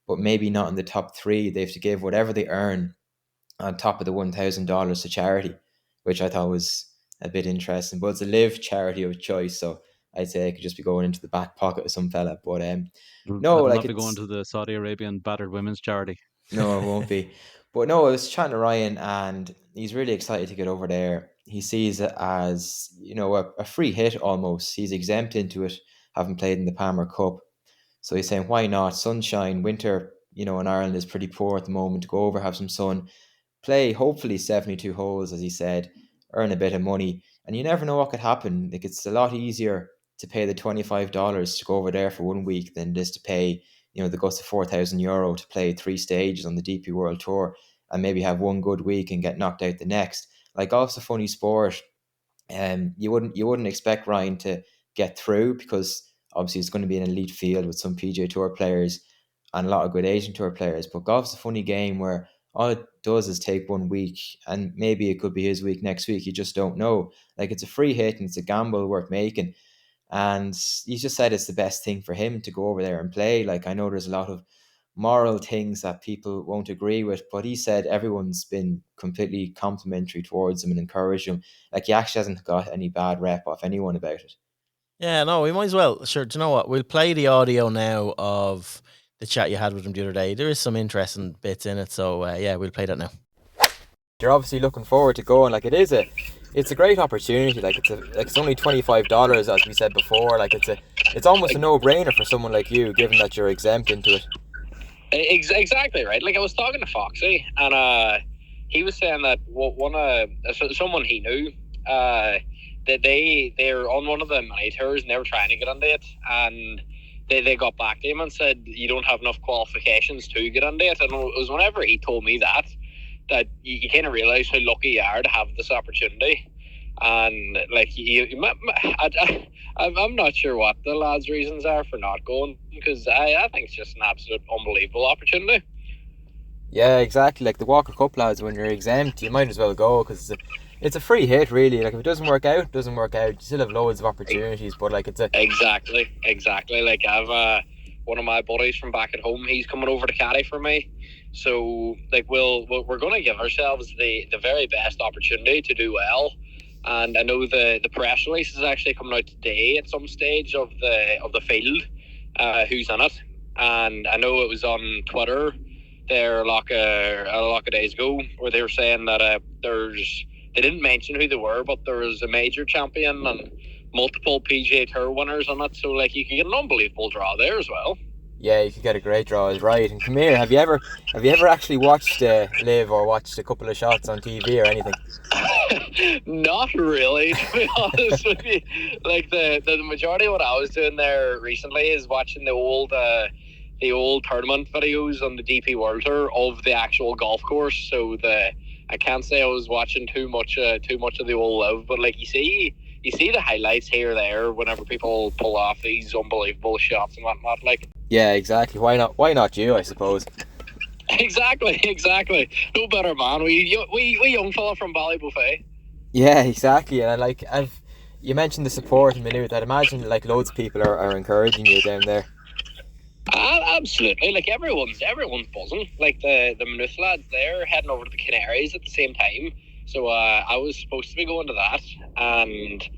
but maybe not in the top three, they have to give whatever they earn on top of the $1,000 to charity, which I thought was a bit interesting. But it's a live charity of choice, so I'd say it could just be going into the back pocket of some fella. But no, It'll like, not be going it's to the Saudi Arabian battered women's charity. no, it won't be. But no, I was chatting to Ryan, and he's really excited to get over there. He sees it as, a free hit almost. He's exempt into it, having played in the Palmer Cup. So he's saying, why not? Sunshine, winter, in Ireland is pretty poor at the moment. Go over, have some sun, play hopefully 72 holes, as he said, earn a bit of money. And you never know what could happen. Like, it's a lot easier to pay the $25 to go over there for 1 week than it is to pay, the guts of €4,000 to play 3 stages on the DP World Tour and maybe have one good week and get knocked out the next. Like, golf's a funny sport. You wouldn't expect Ryan to get through, because obviously it's going to be an elite field with some PGA Tour players and a lot of good Asian Tour players. But golf's a funny game where all it does is take 1 week, and maybe it could be his week next week. You just don't know. Like, it's a free hit and it's a gamble worth making. And he just said it's the best thing for him to go over there and play. Like, I know there's a lot of moral things that people won't agree with, but he said everyone's been completely complimentary towards him and encouraged him. Like, he actually hasn't got any bad rep off anyone about it. Yeah, no, we might as well. Sure, do you know what? We'll play the audio now of the chat you had with him the other day. There is some interesting bits in it, so yeah, we'll play that now. You're obviously looking forward to going. Like, it's a great opportunity. Like, it's only $25, as we said before. Like, it's almost a no-brainer for someone like you, given that you're exempt into it. Exactly right. Like, I was talking to Foxy, and he was saying that someone he knew, that they're on one of the mini tours and they were trying to get into it, and they got back to him and said you don't have enough qualifications to get into it. And it was whenever he told me that you kind of realise how lucky you are to have this opportunity. And like I'm not sure what the lads' reasons are for not going, because I think it's just an absolute unbelievable opportunity. Yeah, exactly. Like the Walker Cup lads, when you're exempt, you might as well go, because it's a free hit, really. Like if it doesn't work out, it doesn't work out. You still have loads of opportunities, but like it's a exactly. Like I've one of my buddies from back at home. He's coming over to caddy for me. So like we're going to give ourselves the very best opportunity to do well. And I know the press release is actually coming out today at some stage of the field, who's in it. And I know it was on Twitter there a lot of days ago, where they were saying that they didn't mention who they were, but there was a major champion and multiple PGA Tour winners on it. So like you can get an unbelievable draw there as well. Yeah, you could get a great draw, is right. And come here, have you ever actually watched Live, or watched a couple of shots on TV or anything? Not really, to be honest with you. Like the majority of what I was doing there recently is watching the old tournament videos on the DP World Tour of the actual golf course. So I can't say I was watching too much of the old Live, but like you see the highlights here or there whenever people pull off these unbelievable shots and whatnot. Like, yeah, exactly. Why not you, I suppose? Exactly. No better man. We young fella from Ballybuffet. Yeah, exactly. And you mentioned the support in Maynooth. I'd imagine like loads of people are encouraging you down there. Absolutely. Like everyone's buzzing. Like the Maynooth lads, they're heading over to the Canaries at the same time. So I was supposed to be going to that, and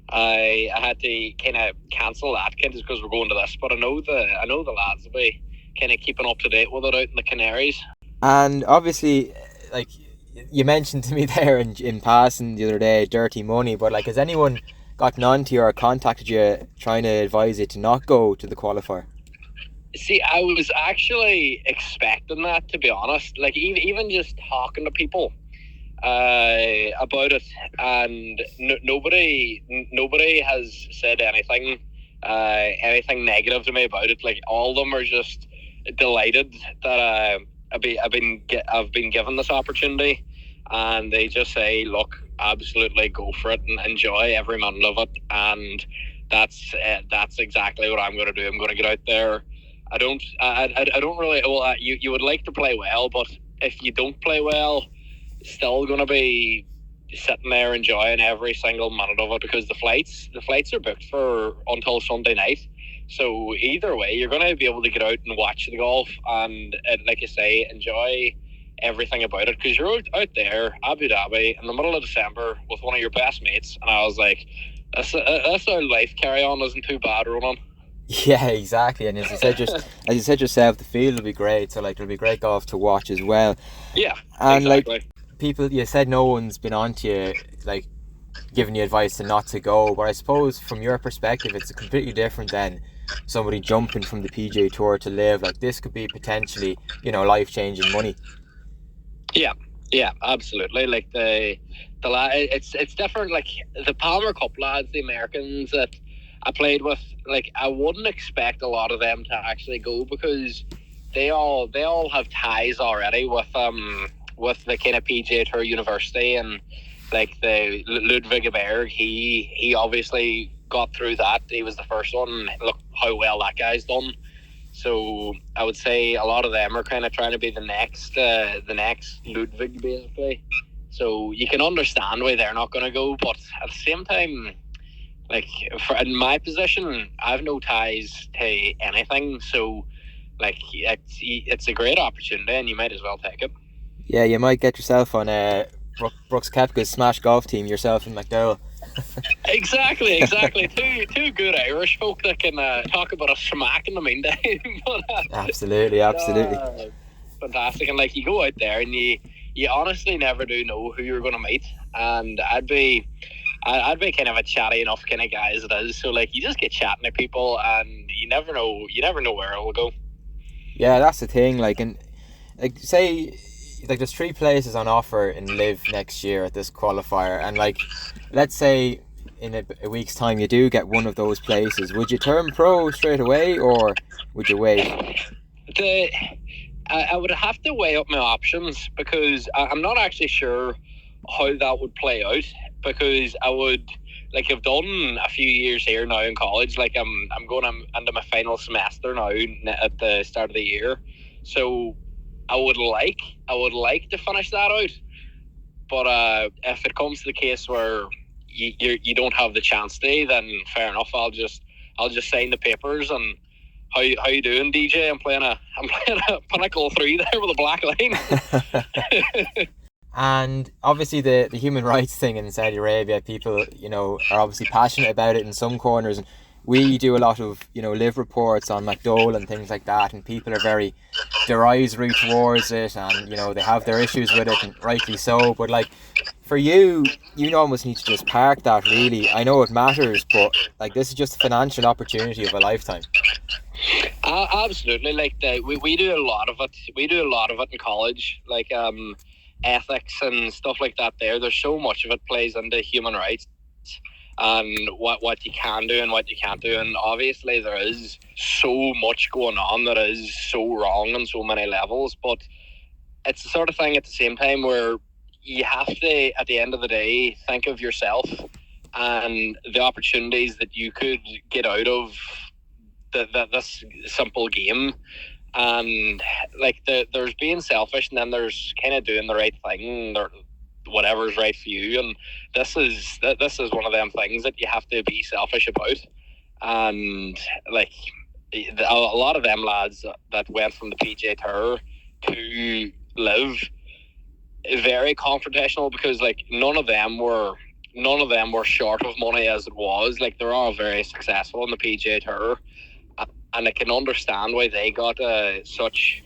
I had to kind of cancel that just because we're going to this. But I know the lads will be kind of keeping up to date with it out in the Canaries. And obviously, like you mentioned to me there in passing the other day, dirty money. But like, has anyone gotten on to you or contacted you trying to advise you to not go to the qualifier? See, I was actually expecting that, to be honest. Like even just talking to people about it, and nobody has said anything negative to me about it. Like all of them are just delighted that I've been given this opportunity, and they just say, look, absolutely go for it and enjoy every minute of it. And that's exactly what I'm going to do. I'm going to get out there. I don't really. Well, you would like to play well, but if you don't play well, still going to be sitting there enjoying every single minute of it, because the flights are booked for until Sunday night. So either way, you're going to be able to get out and watch the golf and like I say, enjoy everything about it, because you're out there, Abu Dhabi, in the middle of December with one of your best mates. And I was like, that's how life carry on isn't too bad, Ronan. Yeah, exactly. And as you said yourself, the field will be great. So like, there'll be great golf to watch as well. Yeah, and exactly. Like people, you said no one's been on to you like giving you advice to not to go, but I suppose from your perspective it's completely different than somebody jumping from the PGA Tour to Live. Like this could be potentially, life-changing money. Yeah, absolutely. Like it's different. Like the Palmer Cup lads, the Americans that I played with, like I wouldn't expect a lot of them to actually go, because they all have ties already with the kind of PGA Tour University, and like the Ludwig Berg, he obviously got through that. He was the first one, and look how well that guy's done. So I would say a lot of them are kind of trying to be the next Ludwig, basically. So you can understand why they're not going to go, but at the same time, like in my position, I have no ties to anything. So like it's a great opportunity, and you might as well take it. Yeah, you might get yourself on Brooks Koepka's Smash Golf team, yourself and McDowell. Exactly. Two good Irish folk that can talk about a smack in the meantime. But, absolutely. Fantastic. And like you go out there and you honestly never do know who you're going to meet. And I'd be kind of a chatty enough kind of guy as it is. So like you just get chatting to people, and you never know where it will go. Yeah, that's the thing. Like, and like say, like there's 3 places on offer in Live next year at this qualifier, and like let's say in a week's time you do get one of those places, would you turn pro straight away, or would you wait? I would have to weigh up my options, because I'm not actually sure how that would play out. because I would, like, I've done a few years here now in college. Like, I'm going into my final semester now at the start of the year, so I would like to finish that out. But if it comes to the case where you don't have the chance to, then fair enough. I'll just sign the papers. And how you doing, DJ? I'm playing a Pinnacle 3 there with a black line. And obviously the human rights thing in Saudi Arabia, people, you know, are obviously passionate about it in some corners. And we do a lot of, you know, live reports on McDowell and things like that, and people are very derisory towards it, and, you know, they have their issues with it, and rightly so. But, like, for you almost need to just park that, really. I know it matters, but, like, this is just a financial opportunity of a lifetime. Absolutely. Like, we do a lot of it. We do a lot of it in college. Like, ethics and stuff like that. There's so much of it plays into human rights and what you can do and what you can't do. And obviously there is so much going on that is so wrong on so many levels, but it's the sort of thing at the same time where you have to, at the end of the day, think of yourself and the opportunities that you could get out of this simple game. And, like, there's being selfish, and then there's kind of doing the right thing, or whatever's right for you. And this is one of them things that you have to be selfish about. And, like, a lot of them lads that went from the PGA Tour to LIV, very confrontational, because, like, none of them were short of money as it was. Like, they're all very successful in the PGA Tour. And I can understand why they got such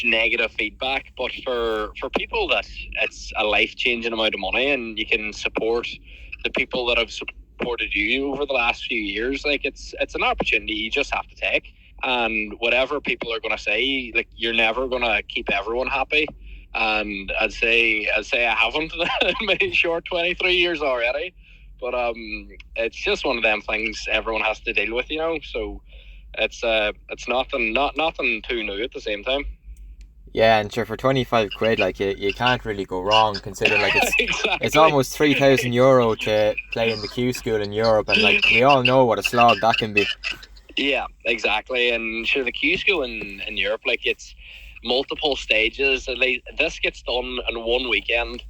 negative feedback. But for people that it's a life-changing amount of money, and you can support the people that have supported you over the last few years, like, it's an opportunity you just have to take. And whatever people are going to say, like, you're never going to keep everyone happy. And I'd say I haven't in my short 23 years already. But it's just one of them things everyone has to deal with, you know. So it's nothing too new at the same time. Yeah, and sure, for 25 quid, like, you can't really go wrong, considering, like, Exactly. It's almost €3,000 to play in the Q school in Europe, and, like, we all know what a slog that can be. Yeah, exactly. And sure, the Q school in Europe, like, it's multiple stages. Like, this gets done in one weekend,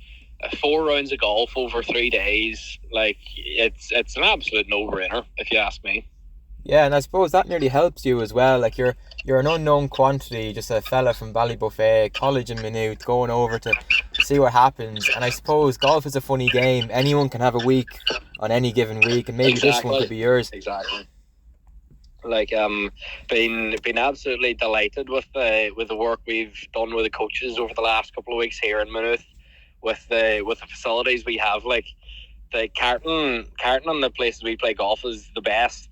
4 rounds of golf over 3 days. Like, it's an absolute no-brainer, if you ask me. Yeah, and I suppose that nearly helps you as well. Like, you're an unknown quantity, just a fella from Ballybuffet, college in Maynooth, going over to see what happens. And I suppose golf is a funny game. Anyone can have a week on any given week, and maybe This one could be yours. Exactly. Like, been absolutely delighted with the work we've done with the coaches over the last couple of weeks here in Maynooth, with the facilities we have. Like, the Carton and the places we play golf is the best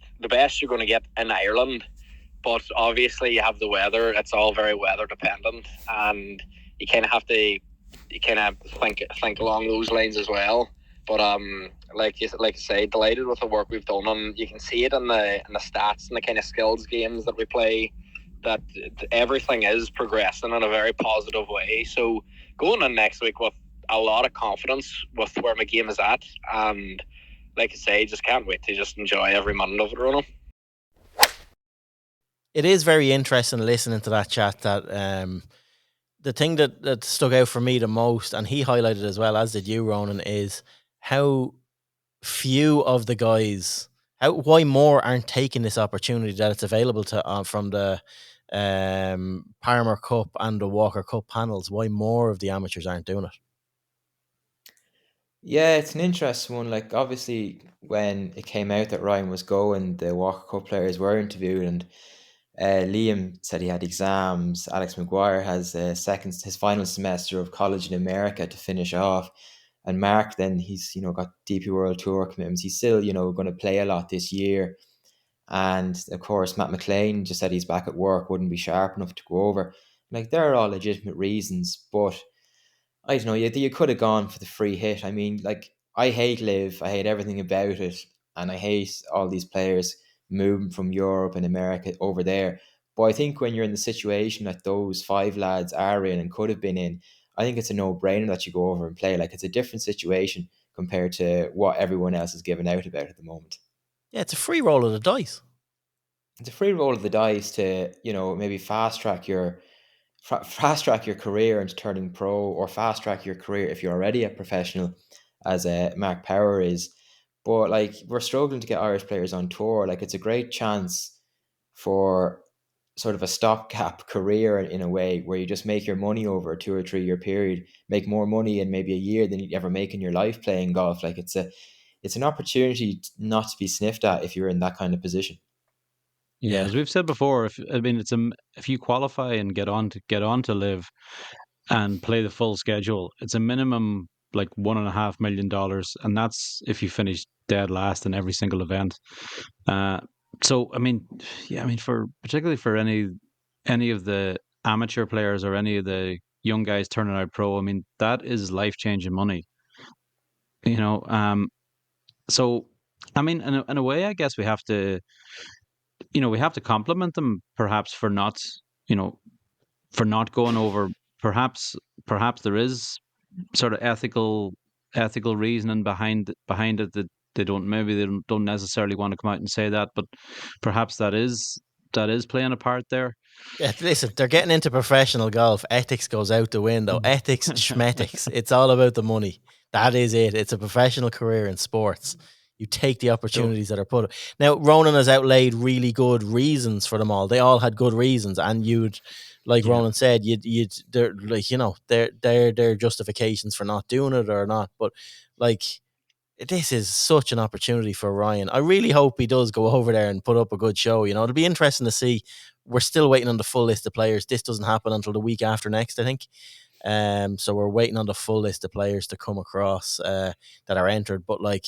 you're going to get in Ireland. But obviously you have the weather. It's all very weather dependent, and you kind of have to think along those lines as well. But like I say, delighted with the work we've done, and you can see it in the stats and the kind of skills games that we play, that everything is progressing in a very positive way. So going in next week with a lot of confidence with where my game is at, and like I say, just can't wait to just enjoy every minute of it, Ronan. It is very interesting listening to that chat. That the thing that stuck out for me the most, and he highlighted as well, as did you, Ronan, is how few of the guys, why more aren't taking this opportunity that it's available to from the Palmer Cup and the Walker Cup panels. Why more of the amateurs aren't doing it? Yeah, it's an interesting one. Like, obviously, when it came out that Ryan was going, the Walker Cup players were interviewed, and Liam said he had exams. Alex Maguire has his final semester of college in America to finish off, and Mark, then he's got DP World Tour commitments. He's still going to play a lot this year, and of course Matt McLean just said he's back at work, wouldn't be sharp enough to go over. Like, there are all legitimate reasons, but I don't know, you could have gone for the free hit. I mean, like, I hate LIV, I hate everything about it, and I hate all these players moving from Europe and America over there. But I think when you're in the situation that those 5 lads are in and could have been in, I think it's a no-brainer that you go over and play. Like, it's a different situation compared to what everyone else is giving out about at the moment. Yeah, it's a free roll of the dice. It's a free roll of the dice to, maybe fast track your career into turning pro, or fast track your career if you're already a professional, as Mark Power is. But like, we're struggling to get Irish players on tour. Like, it's a great chance for sort of a stopgap career in a way, where you just make your money over a 2 or 3 year period, make more money in maybe a year than you ever make in your life playing golf. Like, it's an opportunity not to be sniffed at if you're in that kind of position. Yeah, as we've said before, if you qualify and get on to live and play the full schedule, it's a minimum like $1.5 million, and that's if you finish dead last in every single event. So I mean, yeah, I mean, for particularly for any of the amateur players or any of the young guys turning out pro, I mean, that is life changing money. You know, so I mean, in a way, I guess we have to, we have to compliment them perhaps for not, you know, for not going over. Perhaps there is sort of ethical reasoning behind it, that they don't necessarily want to come out and say that, but perhaps that is playing a part there. Yeah, listen, they're getting into professional golf. Ethics goes out the window. Ethics, schmetics. It's all about the money. That is it. It's a professional career in sports. You take the opportunities that are put. Now, Ronan has outlaid really good reasons for them all. They all had good reasons, and you'd, like Ronan said, they're like, they're justifications for not doing it or not. But like, this is such an opportunity for Ryan. I really hope he does go over there and put up a good show. It'll be interesting to see. We're still waiting on the full list of players. This doesn't happen until the week after next, I think. So we're waiting on the full list of players to come across that are entered. But like,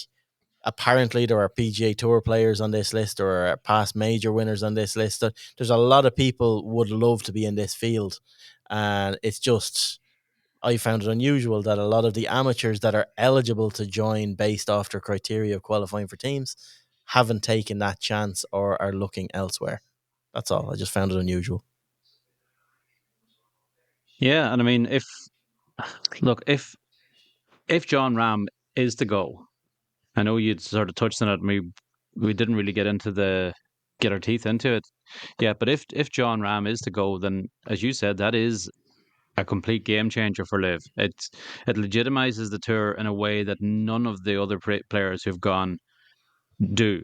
apparently there are PGA Tour players on this list, or past major winners on this list. There's a lot of people would love to be in this field, and it's just, I found it unusual that a lot of the amateurs that are eligible to join based off their criteria of qualifying for teams haven't taken that chance or are looking elsewhere. That's all. I just found it unusual. Yeah, and I mean, if John Ram is to go, I know you'd sort of touched on it. We didn't really get our teeth into it. Yeah, but if John Ram is to go, then as you said, that is a complete game changer for Liv. It legitimizes the tour in a way that none of the other players who've gone do.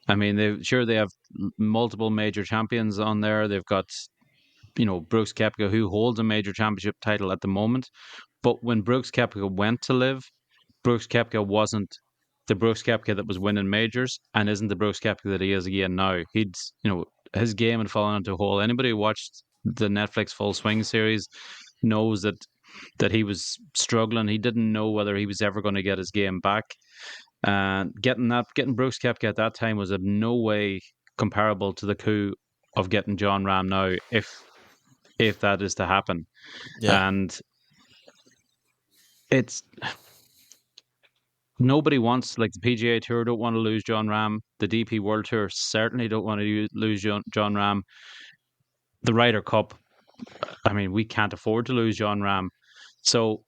I mean, they have multiple major champions on there. They've got, Brooks Koepka, who holds a major championship title at the moment. But when Brooks Koepka went to Liv, Brooks Koepka wasn't the Brooks Koepka that was winning majors, and isn't the Brooks Koepka that he is again now. His game had fallen into a hole. Anybody who watched the Netflix Full Swing series knows that he was struggling. He didn't know whether he was ever going to get his game back. And getting Brooks Koepka at that time was in no way comparable to the coup of getting John Ram now, if that is to happen. Yeah. And it's nobody wants, like, the PGA Tour don't want to lose John Ram. The DP World Tour certainly don't want to lose John Ram. The Ryder Cup, I mean, we can't afford to lose John Ram. So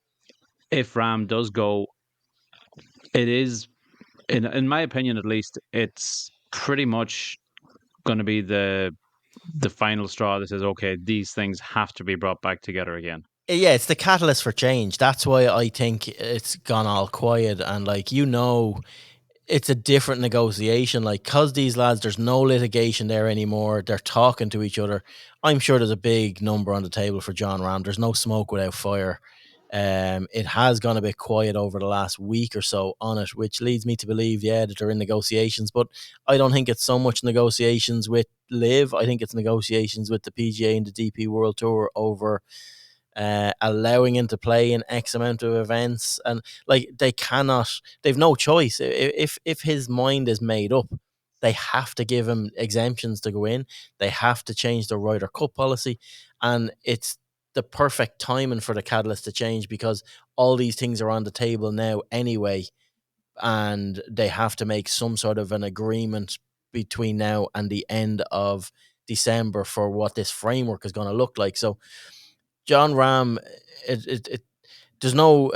if Ram does go, it is, in my opinion at least, it's pretty much going to be the final straw that says, okay, these things have to be brought back together again. Yeah, it's the catalyst for change. That's why I think it's gone all quiet, and it's a different negotiation. Like, cause these lads, there's no litigation there anymore. They're talking to each other. I'm sure there's a big number on the table for John Ram. There's no smoke without fire. It has gone a bit quiet over the last week or so on it, which leads me to believe, that they're in negotiations. But I don't think it's so much negotiations with Liv. I think it's negotiations with the PGA and the DP World Tour over allowing him to play in X amount of events, and like, they've no choice. If his mind is made up, they have to give him exemptions to go in. They have to change the Ryder Cup policy, and it's the perfect timing for the catalyst to change, because all these things are on the table now anyway, and they have to make some sort of an agreement between now and the end of December for what this framework is going to look like. So John Ram, there's no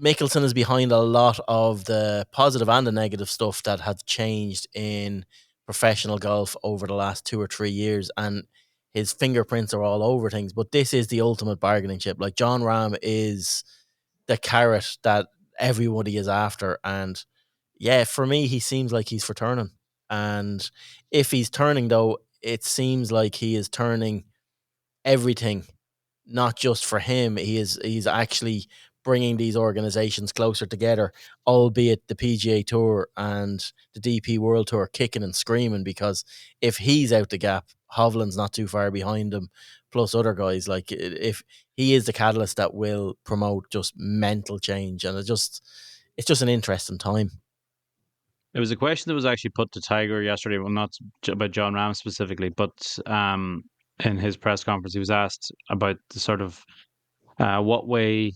Mickelson is behind a lot of the positive and the negative stuff that have changed in professional golf over the last 2 or 3 years, and his fingerprints are all over things. But this is the ultimate bargaining chip. Like, John Rahm is the carrot that everybody is after, and yeah, for me, he seems like he's for turning. And if he's turning, though, it seems like he is turning everything, not just for him. He's actually bringing these organizations closer together, albeit the PGA Tour and the DP World Tour kicking and screaming, because if he's out the gap, Hovland's not too far behind him, plus other guys. Like, if he is the catalyst that will promote just mental change, and it's just an interesting time. It was a question that was actually put to Tiger yesterday. Well, not about John Rahm specifically, but in his press conference, he was asked about the sort of what way,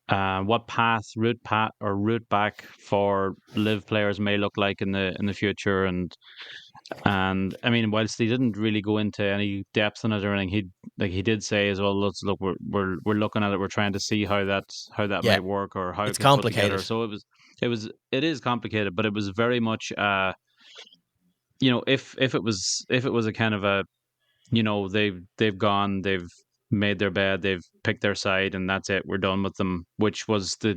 what route path or route back for live players may look like in the future, and I mean, whilst he didn't really go into any depth on it or anything, he did say as well, let's look, we're looking at it, we're trying to see how that Yeah, might work or how it it's can put together. complicated. So it is complicated, but it was very much you know, if it was a kind of a, you know, they've made their bed, they've picked their side, and that's it, we're done with them, which was the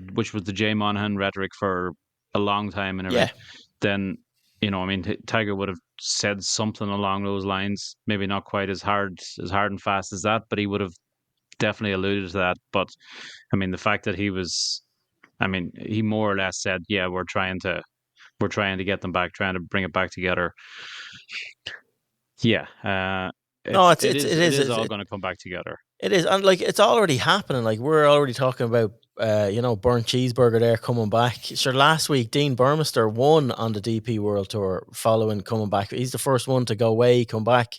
Jay Monahan rhetoric for a long time and everything. Yeah. Then, you know, I mean, Tiger would have said something along those lines, maybe not quite as hard and fast as that, but he would have definitely alluded to that. But I mean, the fact that I mean, he more or less said, yeah, we're trying to get them back, trying to bring it back together. Yeah, No, it is all going to come back together. It is, and like, it's already happening. Like, we're already talking about, burnt cheeseburger there coming back. Sure, last week Dean Burmester won on the DP World Tour following coming back. He's the first one to go away, come back,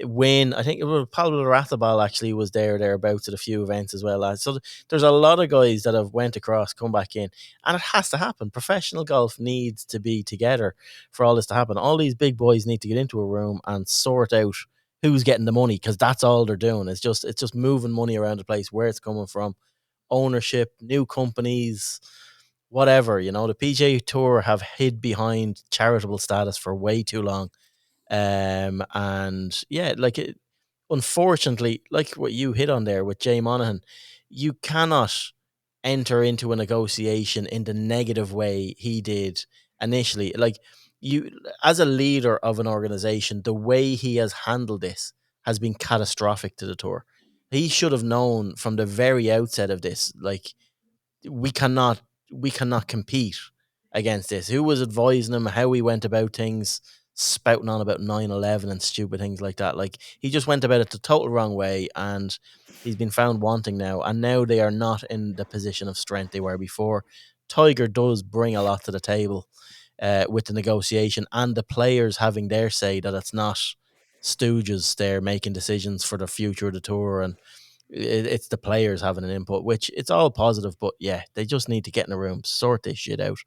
win. I think it was Pablo Rathabal actually was thereabouts at a few events as well. So there's a lot of guys that have went across, come back in, and it has to happen. Professional golf needs to be together for all this to happen. All these big boys need to get into a room and sort out who's getting the money, because that's all they're doing. It's just moving money around the place, where it's coming from, ownership, new companies, whatever. The PGA Tour have hid behind charitable status for way too long. And yeah, like, unfortunately, like what you hit on there with Jay Monahan, you cannot enter into a negotiation in the negative way he did initially. Like, you, as a leader of an organization, the way he has handled this has been catastrophic to the tour. He should have known from the very outset of this, like, we cannot compete against this. Who was advising him, how he went about things, spouting on about 9/11 and stupid things like that. Like, he just went about it the total wrong way, and he's been found wanting now. And now they are not in the position of strength they were before. Tiger does bring a lot to the table with the negotiation, and the players having their say, that it's not stooges there making decisions for the future of the tour, and it's the players having an input, which it's all positive. But yeah, they just need to get in a room, sort this shit out,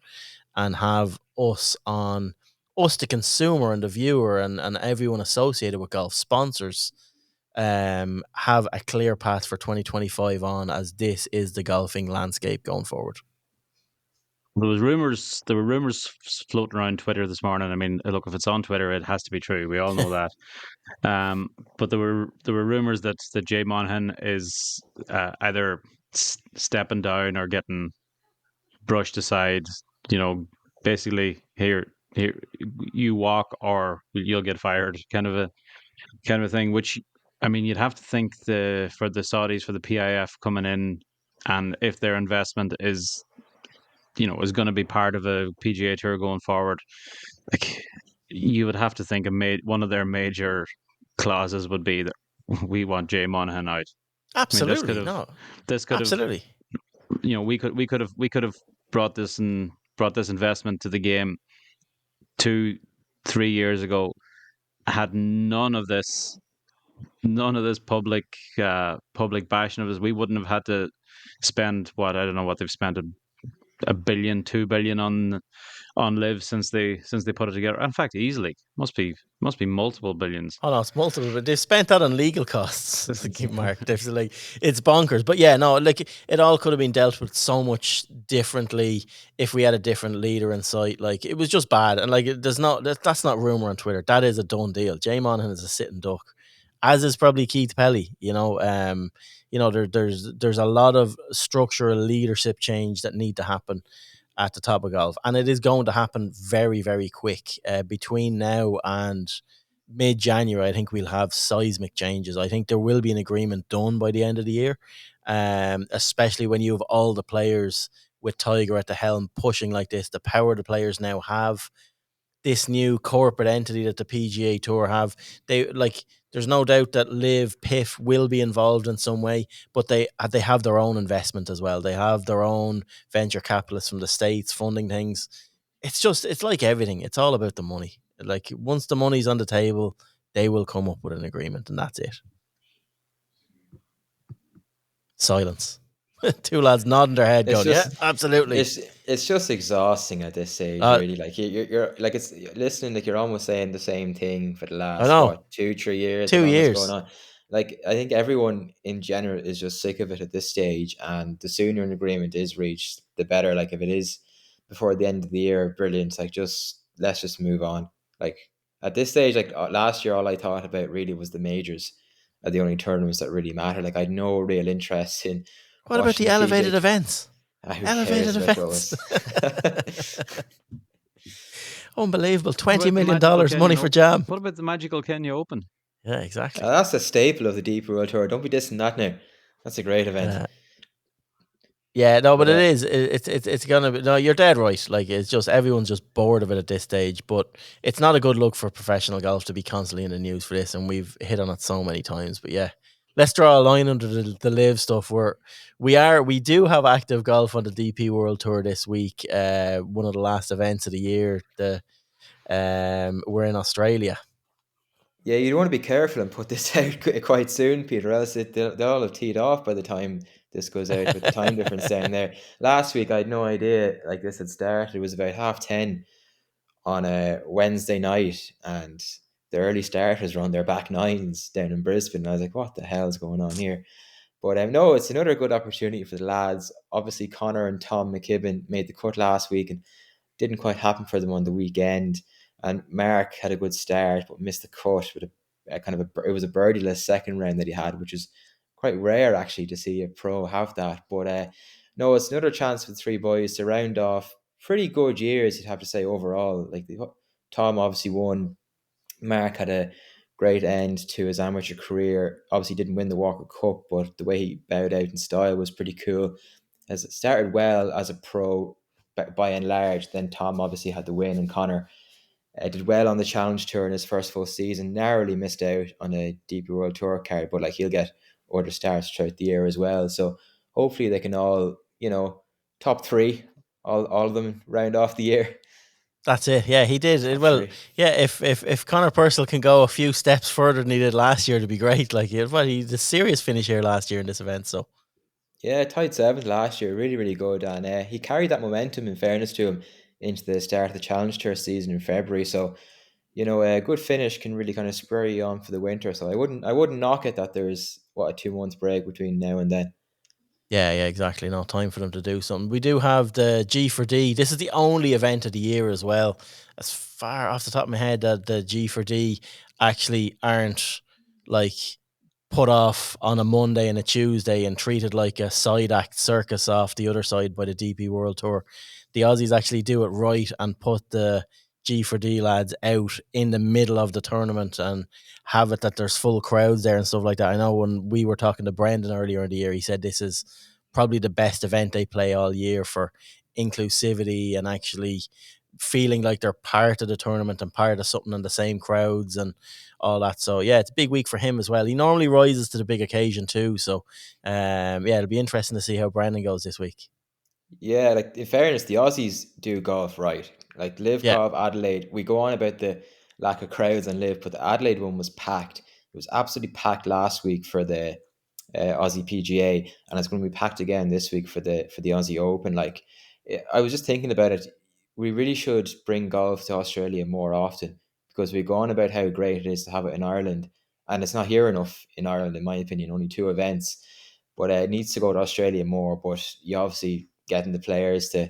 and have us, the consumer and the viewer, and everyone associated with golf, sponsors, have a clear path for 2025 on, as this is the golfing landscape going forward. There were rumors floating around Twitter this morning. I mean, look, if it's on Twitter, it has to be true. We all know that. But there were rumors that Jay Monahan is either stepping down or getting brushed aside. You know, basically, here you walk or you'll get fired, kind of a thing. Which, I mean, you'd have to think for the Saudis, for the PIF coming in, and if their investment is going to be part of a PGA Tour going forward, like, you would have to think one of their major clauses would be that we want Jay Monahan out. Absolutely, I mean, this could have, absolutely. we could have brought this investment to the game 2-3 years ago, had none of this public bashing of us. We wouldn't have had to spend, what, I don't know what they've spent, $1 billion, $2 billion on Live since they put it together. In fact, easily must be multiple billions. Oh no, it's multiple, but they've spent that on legal costs. Mark, there's like it's bonkers. But yeah, no, like it all could have been dealt with so much differently if we had a different leader in sight. Like it was just bad, and like that's not rumor on Twitter. That is a done deal. Jay Monaghan is a sitting duck, as is probably Keith Pelly. There's a lot of structural leadership change that need to happen at the top of golf, and it is going to happen very, very quick. Between now and mid-January, I think we'll have seismic changes. I think there will be an agreement done by the end of the year, especially when you have all the players with Tiger at the helm pushing like this. The power the players now have, this new corporate entity that the PGA Tour have, there's no doubt that Liv PIF will be involved in some way, but they have their own investment as well. They have their own venture capitalists from the States funding things. It's like everything. It's all about the money. Like once the money's on the table, they will come up with an agreement, and that's it. Silence. Two lads nodding their head, going, "Yeah, absolutely." It's just exhausting at this stage, really. Like you're like it's listening, like you're almost saying the same thing for the last 2-3 years. 2 years going on. Like I think everyone in general is just sick of it at this stage, and the sooner an agreement is reached, the better. Like if it is before the end of the year, brilliant. Like let's just move on. Like at this stage, like last year, all I thought about really was the majors are the only tournaments that really matter. Like I had no real interest in. What about the elevated events? Elevated events. Unbelievable. $20 million money for Jam. What about the magical Kenya Open? Yeah, exactly. That's a staple of the Deep World Tour. Don't be dissing that now. That's a great event. Yeah, no, but it is. It's gonna be. No, you're dead right. Like it's just everyone's just bored of it at this stage. But it's not a good look for professional golf to be constantly in the news for this, and we've hit on it so many times. But yeah, let's draw a line under the Live stuff. We do have active golf on the DP World Tour this week. One of the last events of the year. We're in Australia. Yeah, you want to be careful and put this out quite soon, Peter, else they'll all have teed off by the time this goes out with the time difference down there. Last week, I had no idea like this had started. It was about 10:30 on a Wednesday night, and the early starters were on their back nines down in Brisbane. And I was like, what the hell is going on here? But no, it's another good opportunity for the lads. Obviously, Connor and Tom McKibben made the cut last week and didn't quite happen for them on the weekend. And Mark had a good start, but missed the cut with it was a birdieless second round that he had, which is quite rare actually to see a pro have that. But no, it's another chance for the three boys to round off pretty good years, you'd have to say overall. Like Tom obviously won. Mark had a great end to his amateur career. Obviously didn't win the Walker Cup, but the way he bowed out in style was pretty cool. As it started well as a pro by and large, then Tom obviously had the win, and Connor did well on the Challenge Tour in his first full season. Narrowly missed out on a DP World Tour card, but like he'll get other starts throughout the year as well. So hopefully they can all, top three, all of them round off the year. That's it. Yeah, he did. Well, yeah, if Conor Purcell can go a few steps further than he did last year, it'd be great. Like, he did a serious finish here last year in this event. So, yeah, tied seventh last year, really, really good, and he carried that momentum. In fairness to him, into the start of the Challenge Tour season in February. So, a good finish can really kind of spur you on for the winter. So I wouldn't knock it that there's a 2 month break between now and then. Yeah, exactly. No time for them to do something. We do have the G4D. This is the only event of the year as well. As far off the top of my head, that the G4D actually aren't like put off on a Monday and a Tuesday and treated like a side act circus off the other side by the DP World Tour. The Aussies actually do it right and put the G4D lads out in the middle of the tournament and have it that there's full crowds there and stuff like that. I know when we were talking to Brendan earlier in the year, he said this is probably the best event they play all year for inclusivity and actually feeling like they're part of the tournament and part of something, and the same crowds and all that. So yeah, it's a big week for him as well. He normally rises to the big occasion too. So yeah, it'll be interesting to see how Brendan goes this week. Yeah, like in fairness, the Aussies do golf right. Like LIV Golf Adelaide, we go on about the lack of crowds on LIV, but the Adelaide one was packed. It was absolutely packed last week for the Aussie PGA, and it's going to be packed again this week for the Aussie Open. Like, I was just thinking about it. we really should bring golf to Australia more often, because we go on about how great it is to have it in Ireland, and it's not here enough in Ireland, in my opinion. Only 2 events, but it needs to go to Australia more. But you obviously getting the players to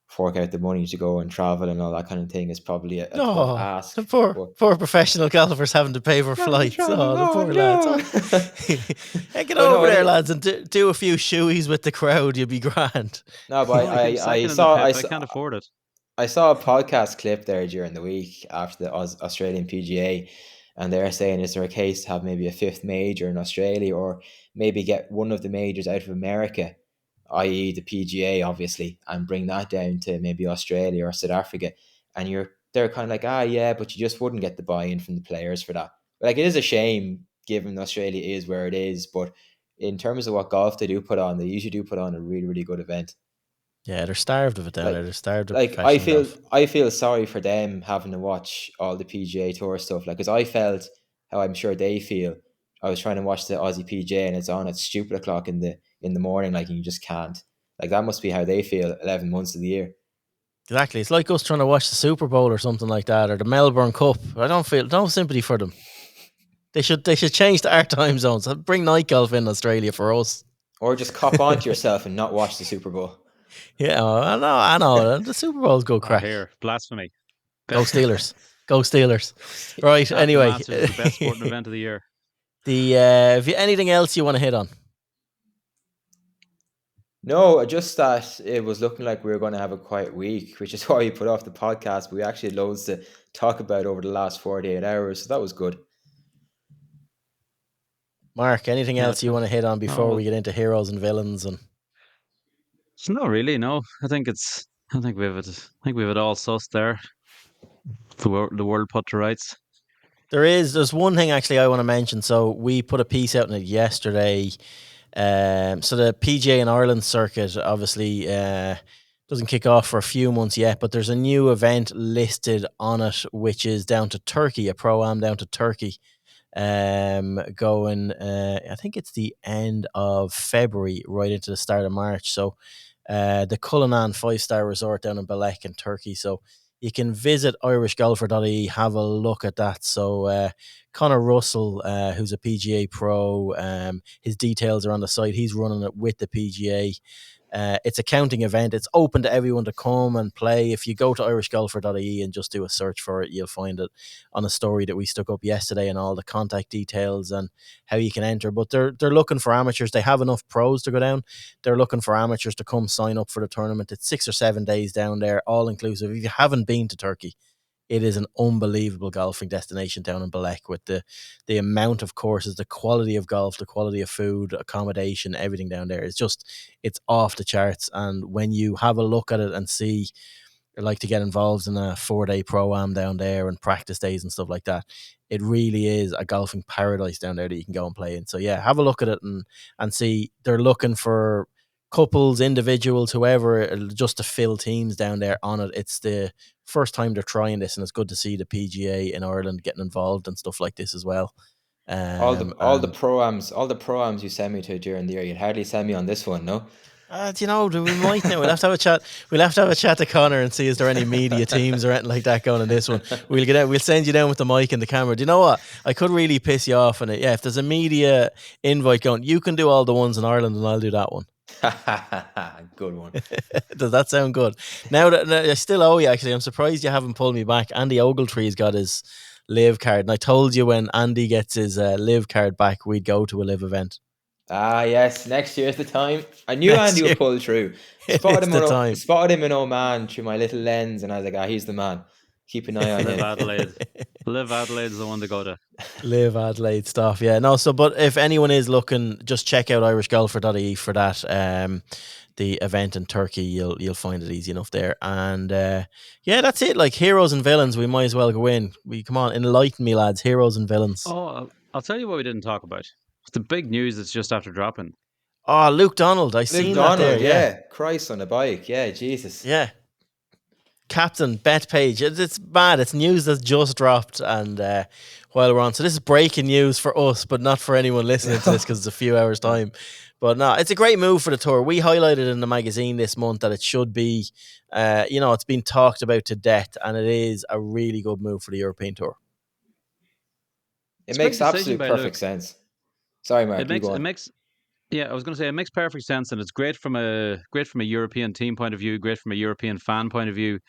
fork out the money to go and travel and all that kind of thing is probably a tough ask. The poor professional golfers having to pay for flights. The poor lads. Hey, get over there, lads, and do a few shoeies with the crowd. You'll be grand. No, but I can't afford it. I saw a podcast clip there during the week after the Australian PGA, and they're saying, is there a case to have maybe a 5th major in Australia, or maybe get one of the majors out of America, i.e. the PGA, obviously, and bring that down to maybe Australia or South Africa? And they're kind of like, but you just wouldn't get the buy-in from the players for that. But like, it is a shame given Australia is where it is, but in terms of what golf they do put on, they usually do put on a really, really good event. Yeah, they're starved of it down there. They're starved of I feel sorry for them having to watch all the PGA Tour stuff. Like, because I felt how I'm sure they feel. I was trying to watch the Aussie PGA and it's on at stupid o'clock in the morning, like, and you just can't. Like, that must be how they feel 11 months of the year. Exactly. It's like us trying to watch the Super Bowl or something like that, or the Melbourne Cup. I don't feel no sympathy for them. They should change to our time zones. Bring night golf in Australia for us. Or just cop onto yourself and not watch the Super Bowl. Yeah, I know. The Super Bowl's go crack. Here, blasphemy. Go Steelers. Go Steelers. Right, anyway. The best sporting event of the year. Have you anything else you want to hit on? No, just that it was looking like we were going to have a quiet week, which is why we put off the podcast. But we actually had loads to talk about over the last 48 hours, so that was good. Mark, anything else you want to hit on before we get into heroes and villains? And not really. No, I think we have it all sussed there. The world put to rights. There's one thing actually I want to mention. So we put a piece out on it yesterday. So the PGA in Ireland circuit obviously doesn't kick off for a few months yet, but there's a new event listed on it, which is down to Turkey, a Pro-Am down to Turkey. Going I think it's the end of February right into the start of March. So the Cullinan 5-star resort down in Belek in Turkey. So you can visit irishgolfer.ie, have a look at that. So Conor Russell, who's a PGA pro, his details are on the site. He's running it with the PGA. It's a counting event. It's open to everyone to come and play. If you go to irishgolfer.ie and just do a search for it, you'll find it on a story that we stuck up yesterday and all the contact details and how you can enter. But they're looking for amateurs. They have enough pros to go down. They're looking for amateurs to come sign up for the tournament. It's 6 or 7 days down there, all inclusive. If you haven't been to Turkey, it is an unbelievable golfing destination down in Belek with the amount of courses, the quality of golf, the quality of food, accommodation, everything down there. It's off the charts. And when you have a look at it and see, like, to get involved in a 4-day Pro-Am down there and practice days and stuff like that, it really is a golfing paradise down there that you can go and play in. So yeah, have a look at it and see. They're looking for couples, individuals, whoever, just to fill teams down there on it. It's the first time they're trying this, and it's good to see the PGA in Ireland getting involved and stuff like this as well. All the pro-ams you send me to during the year, you'd hardly send me on this one, no? We might now. We'll have to have a chat. We'll have to have a chat to Connor and see is there any media teams or anything like that going in this one. We'll get out. We'll send you down with the mic and the camera. Do you know what? I could really piss you off, and if there's a media invite going, you can do all the ones in Ireland, and I'll do that one. Good one. Does that sound good? Now that I still owe you, actually, I'm surprised you haven't pulled me back. Andy Ogletree's got his LIV card, and I told you when Andy gets his LIV card back, we'd go to a LIV event. Yes, next year's the time. I knew Andy would pull through. Spotted him in Oman through my little lens, and I was like, he's the man. Keep an eye on him. LIV Adelaide is the one to go to. LIV Adelaide stuff, yeah. No, but if anyone is looking, just check out irishgolfer.ie for that. The event in Turkey, you'll find it easy enough there. And that's it. Like, heroes and villains, we might as well go in. Come on, enlighten me, lads. Heroes and villains. Oh, I'll tell you what we didn't talk about. It's the big news that's just after dropping. Oh, Luke Donald. Seen that there. Yeah. Christ on a bike. Yeah, Jesus. Yeah. Captain Bet page. It's bad. It's news that's just dropped, and while we're on. So this is breaking news for us, but not for anyone listening to this because it's a few hours time. But no, it's a great move for the tour. We highlighted in the magazine this month that it should be, it's been talked about to death, and it is a really good move for the European Tour. It makes absolute perfect sense. Sorry, Mark. Yeah, I was going to say it makes perfect sense, and it's great from a European team point of view, great from a European fan point of view,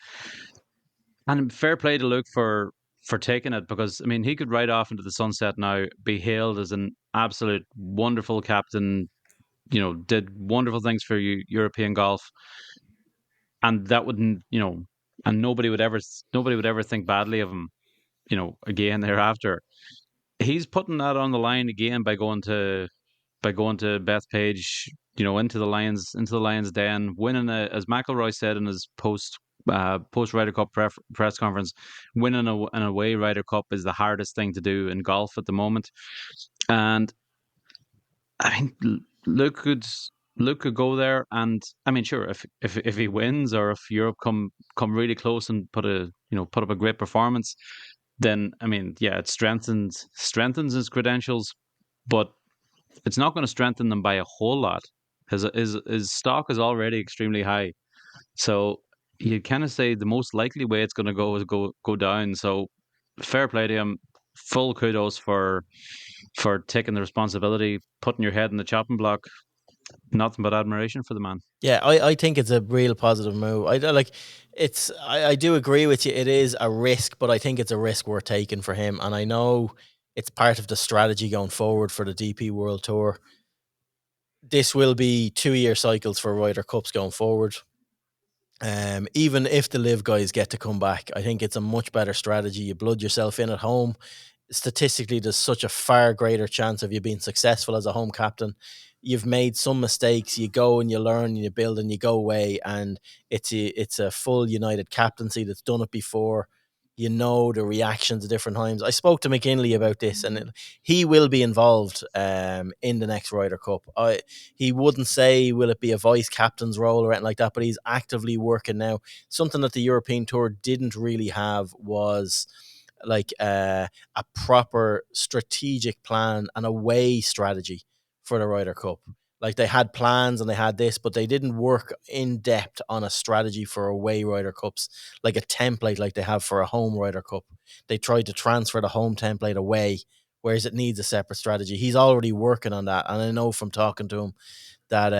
and fair play to Luke for taking it, because I mean he could ride off into the sunset now, be hailed as an absolute wonderful captain. Did wonderful things for European golf, and that wouldn't, and nobody would ever think badly of him, again thereafter. He's putting that on the line again by going to Bethpage, into the Lions Den, winning as McIlroy said in his post Ryder Cup press conference, winning an away Ryder Cup is the hardest thing to do in golf at the moment. And I mean, Luke could go there, and I mean, sure, if he wins, or if Europe come really close and put up a great performance, then I mean, yeah, it strengthens his credentials, but it's not going to strengthen them by a whole lot. His stock is already extremely high, so you kind of say the most likely way it's going to go is go down. So fair play to him. Full kudos for taking the responsibility, putting your head in the chopping block. Nothing but admiration for the man. Yeah, I think it's a real positive move. I do agree with you. It is a risk, but I think it's a risk worth taking for him. And I know it's part of the strategy going forward for the DP World Tour. This will be 2-year cycles for Ryder Cups going forward. Even if the LIV guys get to come back, I think it's a much better strategy. You blood yourself in at home. Statistically, there's such a far greater chance of you being successful as a home captain. You've made some mistakes, you go and you learn and you build and you go away, and it's a full united captaincy that's done it before. You know the reactions at different times. I spoke to McKinley about this, and he will be involved in the next Ryder Cup. He wouldn't say will it be a vice captain's role or anything like that, but he's actively working now. Something that the European Tour didn't really have was like a proper strategic plan and away strategy for the Ryder Cup. Like they had plans and they had this, but they didn't work in depth on a strategy for away Ryder Cups, like a template like they have for a home Ryder Cup. They tried to transfer the home template away, whereas it needs a separate strategy. He's already working on that, and I know from talking to him that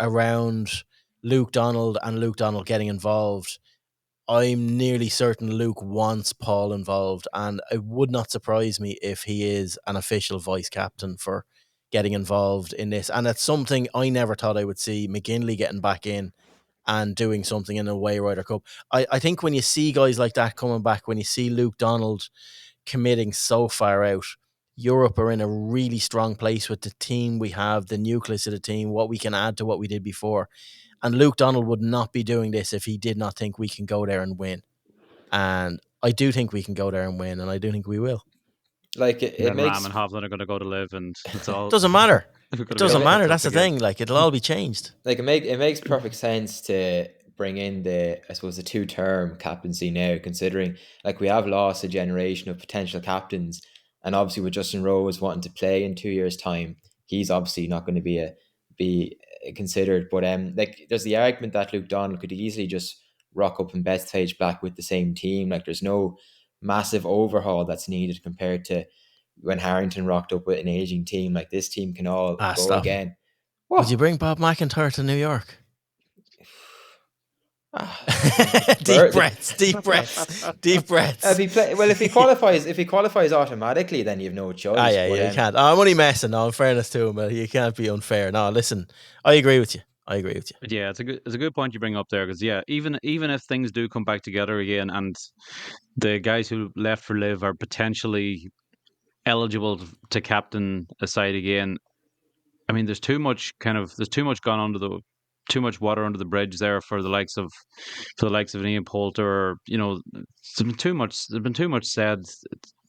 around Luke Donald and Luke Donald getting involved, I'm nearly certain Luke wants Paul involved, and it would not surprise me if he is an official vice captain for getting involved in this. And it's something I never thought I would see McGinley getting back in and doing something in a way Ryder Cup. I think when you see guys like that coming back, when you see Luke Donald committing so far out, Europe are in a really strong place with the team we have, the nucleus of the team, what we can add to what we did before. And Luke Donald would not be doing this if he did not think we can go there and win. And I do think we can go there and win, and I do think we will. Like it makes Ram and Hovland are going to go to LIV, and it's all. It doesn't matter. It doesn't matter. That's the thing. Like it'll all be changed. Like it makes perfect sense to bring in the 2-term captaincy now, considering like we have lost a generation of potential captains, and obviously with Justin Rose wanting to play in 2 years' time, he's obviously not going to be considered. But like there's the argument that Luke Donald could easily just rock up in Bethpage back with the same team. Like there's no massive overhaul that's needed compared to when Harrington rocked up with an aging team. Like this team can all go again. What? Would you bring Bob McIntyre to New York? Deep breaths. If he qualifies automatically, then you have no choice. You can't. I'm only messing. No, in fairness to him, you can't be unfair. No, listen, I agree with you. But yeah, it's a good point you bring up there, because even if things do come back together again, and the guys who left for LIV are potentially eligible to captain a side again, I mean, there's too much water under the bridge there for the likes of Ian Poulter. There's been too much said.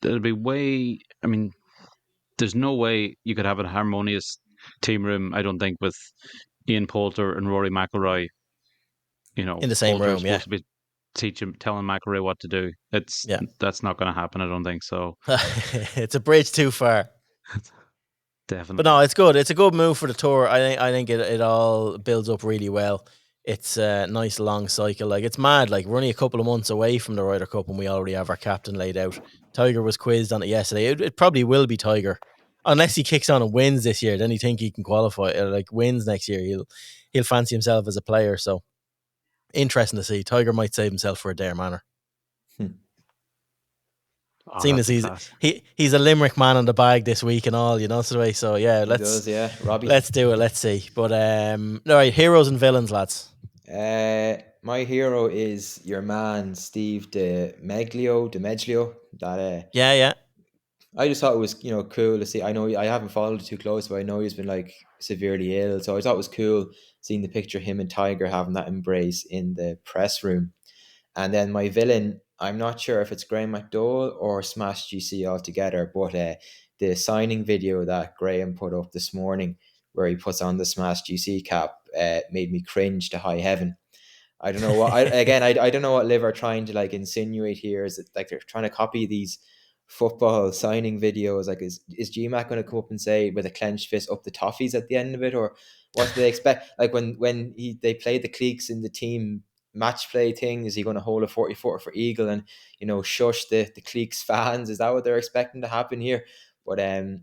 It'll be way. I mean, there's no way you could have a harmonious team room, I don't think, with Ian Poulter and Rory McIlroy. In the same room, yeah. telling McIlroy what to do. That's not going to happen. I don't think so. It's a bridge too far. Definitely. But no, it's good. It's a good move for the tour. I think it all builds up really well. It's a nice long cycle. Like, it's mad. Like, we're only a couple of months away from the Ryder Cup and we already have our captain laid out. Tiger was quizzed on it yesterday. It probably will be Tiger. Unless he kicks on and wins this year, then you think he can qualify. Like, wins next year, he'll fancy himself as a player. So, interesting to see. Tiger might save himself for a Dare Manor. Seeing as he's a Limerick man on the bag this week and all, so yeah, Robbie. Let's do it. Let's see. But all right, heroes and villains, lads. My hero is your man Steve DiMeglio. That yeah. I just thought it was cool to see. I know I haven't followed it too close, but I know he's been like severely ill, so I thought it was cool seeing the picture of him and Tiger having that embrace in the press room. And then my villain, I'm not sure if it's Graeme McDowell or Smash GC altogether, but the signing video that Graeme put up this morning, where he puts on the Smash GC cap, made me cringe to high heaven. I don't know what I don't know what Liv are trying to like insinuate here. Is it like they're trying to copy these football signing videos? Like, is GMAC going to come up and say with a clenched fist up the toffees at the end of it, or what do they expect? Like when they play the cliques in the team match play thing, is he going to hold a 40-footer for eagle and shush the cliques fans? Is that what they're expecting to happen here? But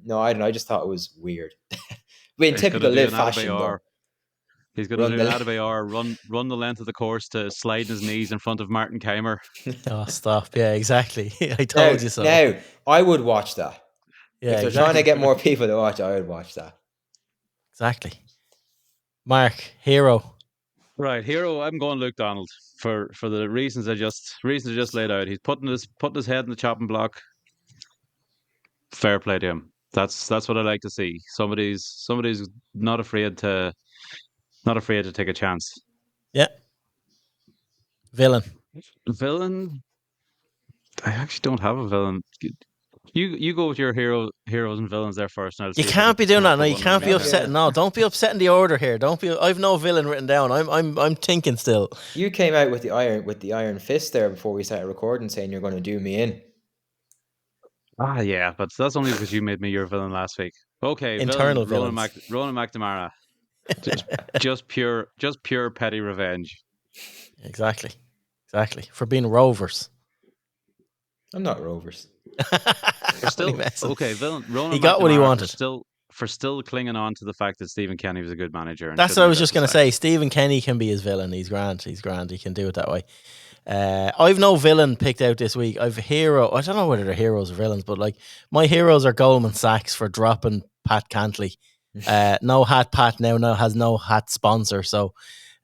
no, I don't know. I just thought it was weird. In typical Liv fashion, though. He's going to do an Adebayor, run the length of the course to slide his knees in front of Martin Keimer. Oh, stop. Yeah, exactly. I told you so. Now, I would watch that. Yeah, if they're trying to get more people to watch, I would watch that. Exactly. Mark, hero. Right, hero, I'm going Luke Donald for the reasons I just laid out. He's putting his head in the chopping block. Fair play to him. That's what I like to see. Somebody's not afraid to take a chance. Yeah. Villain. I actually don't have a villain. You go with your heroes and villains there first. And you can't be doing that. No, you can't be upsetting. No, don't be upsetting the order here. Don't be. I've no villain written down. I'm thinking still. You came out with the iron fist there before we started recording, saying you're going to do me in. Yeah, but that's only because you made me your villain last week. Okay, internal villain, Ronan McNamara. just pure petty revenge. Exactly. For being rovers. I'm not rovers. Still okay. Villain. Ronan he got McNamara what he wanted. For still clinging on to the fact that Stephen Kenny was a good manager. That's what I was just going to say. Stephen Kenny can be his villain. He's grand. He can do it that way. I've no villain picked out this week. I've a hero. I don't know whether they're heroes or villains, but like my heroes are Goldman Sachs for dropping Pat Cantley. No hat Pat now has no hat sponsor. So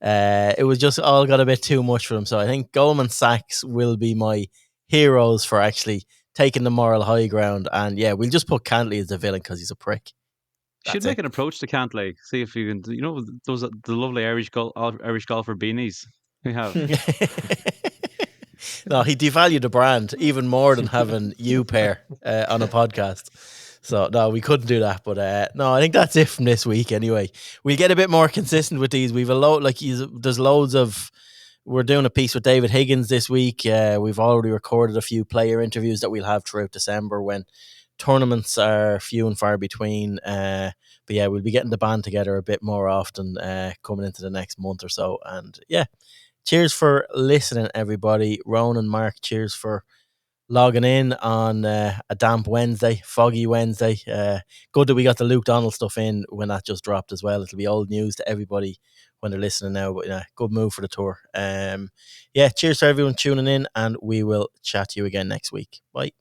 it was just all got a bit too much for him. So I think Goldman Sachs will be my heroes for actually taking the moral high ground. And yeah, we'll just put Cantley as the villain because he's a prick. Should make an approach to Cantley. See if you can, those the lovely Irish golfer beanies we have. No, he devalued the brand even more than having you pair on a podcast. So no, we couldn't do that. But no, I think that's it from this week. Anyway, we'll get a bit more consistent with these. We've a load there's loads of. We're doing a piece with David Higgins this week. We've already recorded a few player interviews that we'll have throughout December when tournaments are few and far between. But yeah, we'll be getting the band together a bit more often coming into the next month or so. And yeah, cheers for listening, everybody. Ronan, Mark, cheers for logging in on a damp Wednesday, foggy Wednesday. Good that we got the Luke Donald stuff in when that just dropped as well. It'll be old news to everybody when they're listening now, but good move for the tour. Yeah, cheers to everyone tuning in, and we will chat to you again next week. Bye.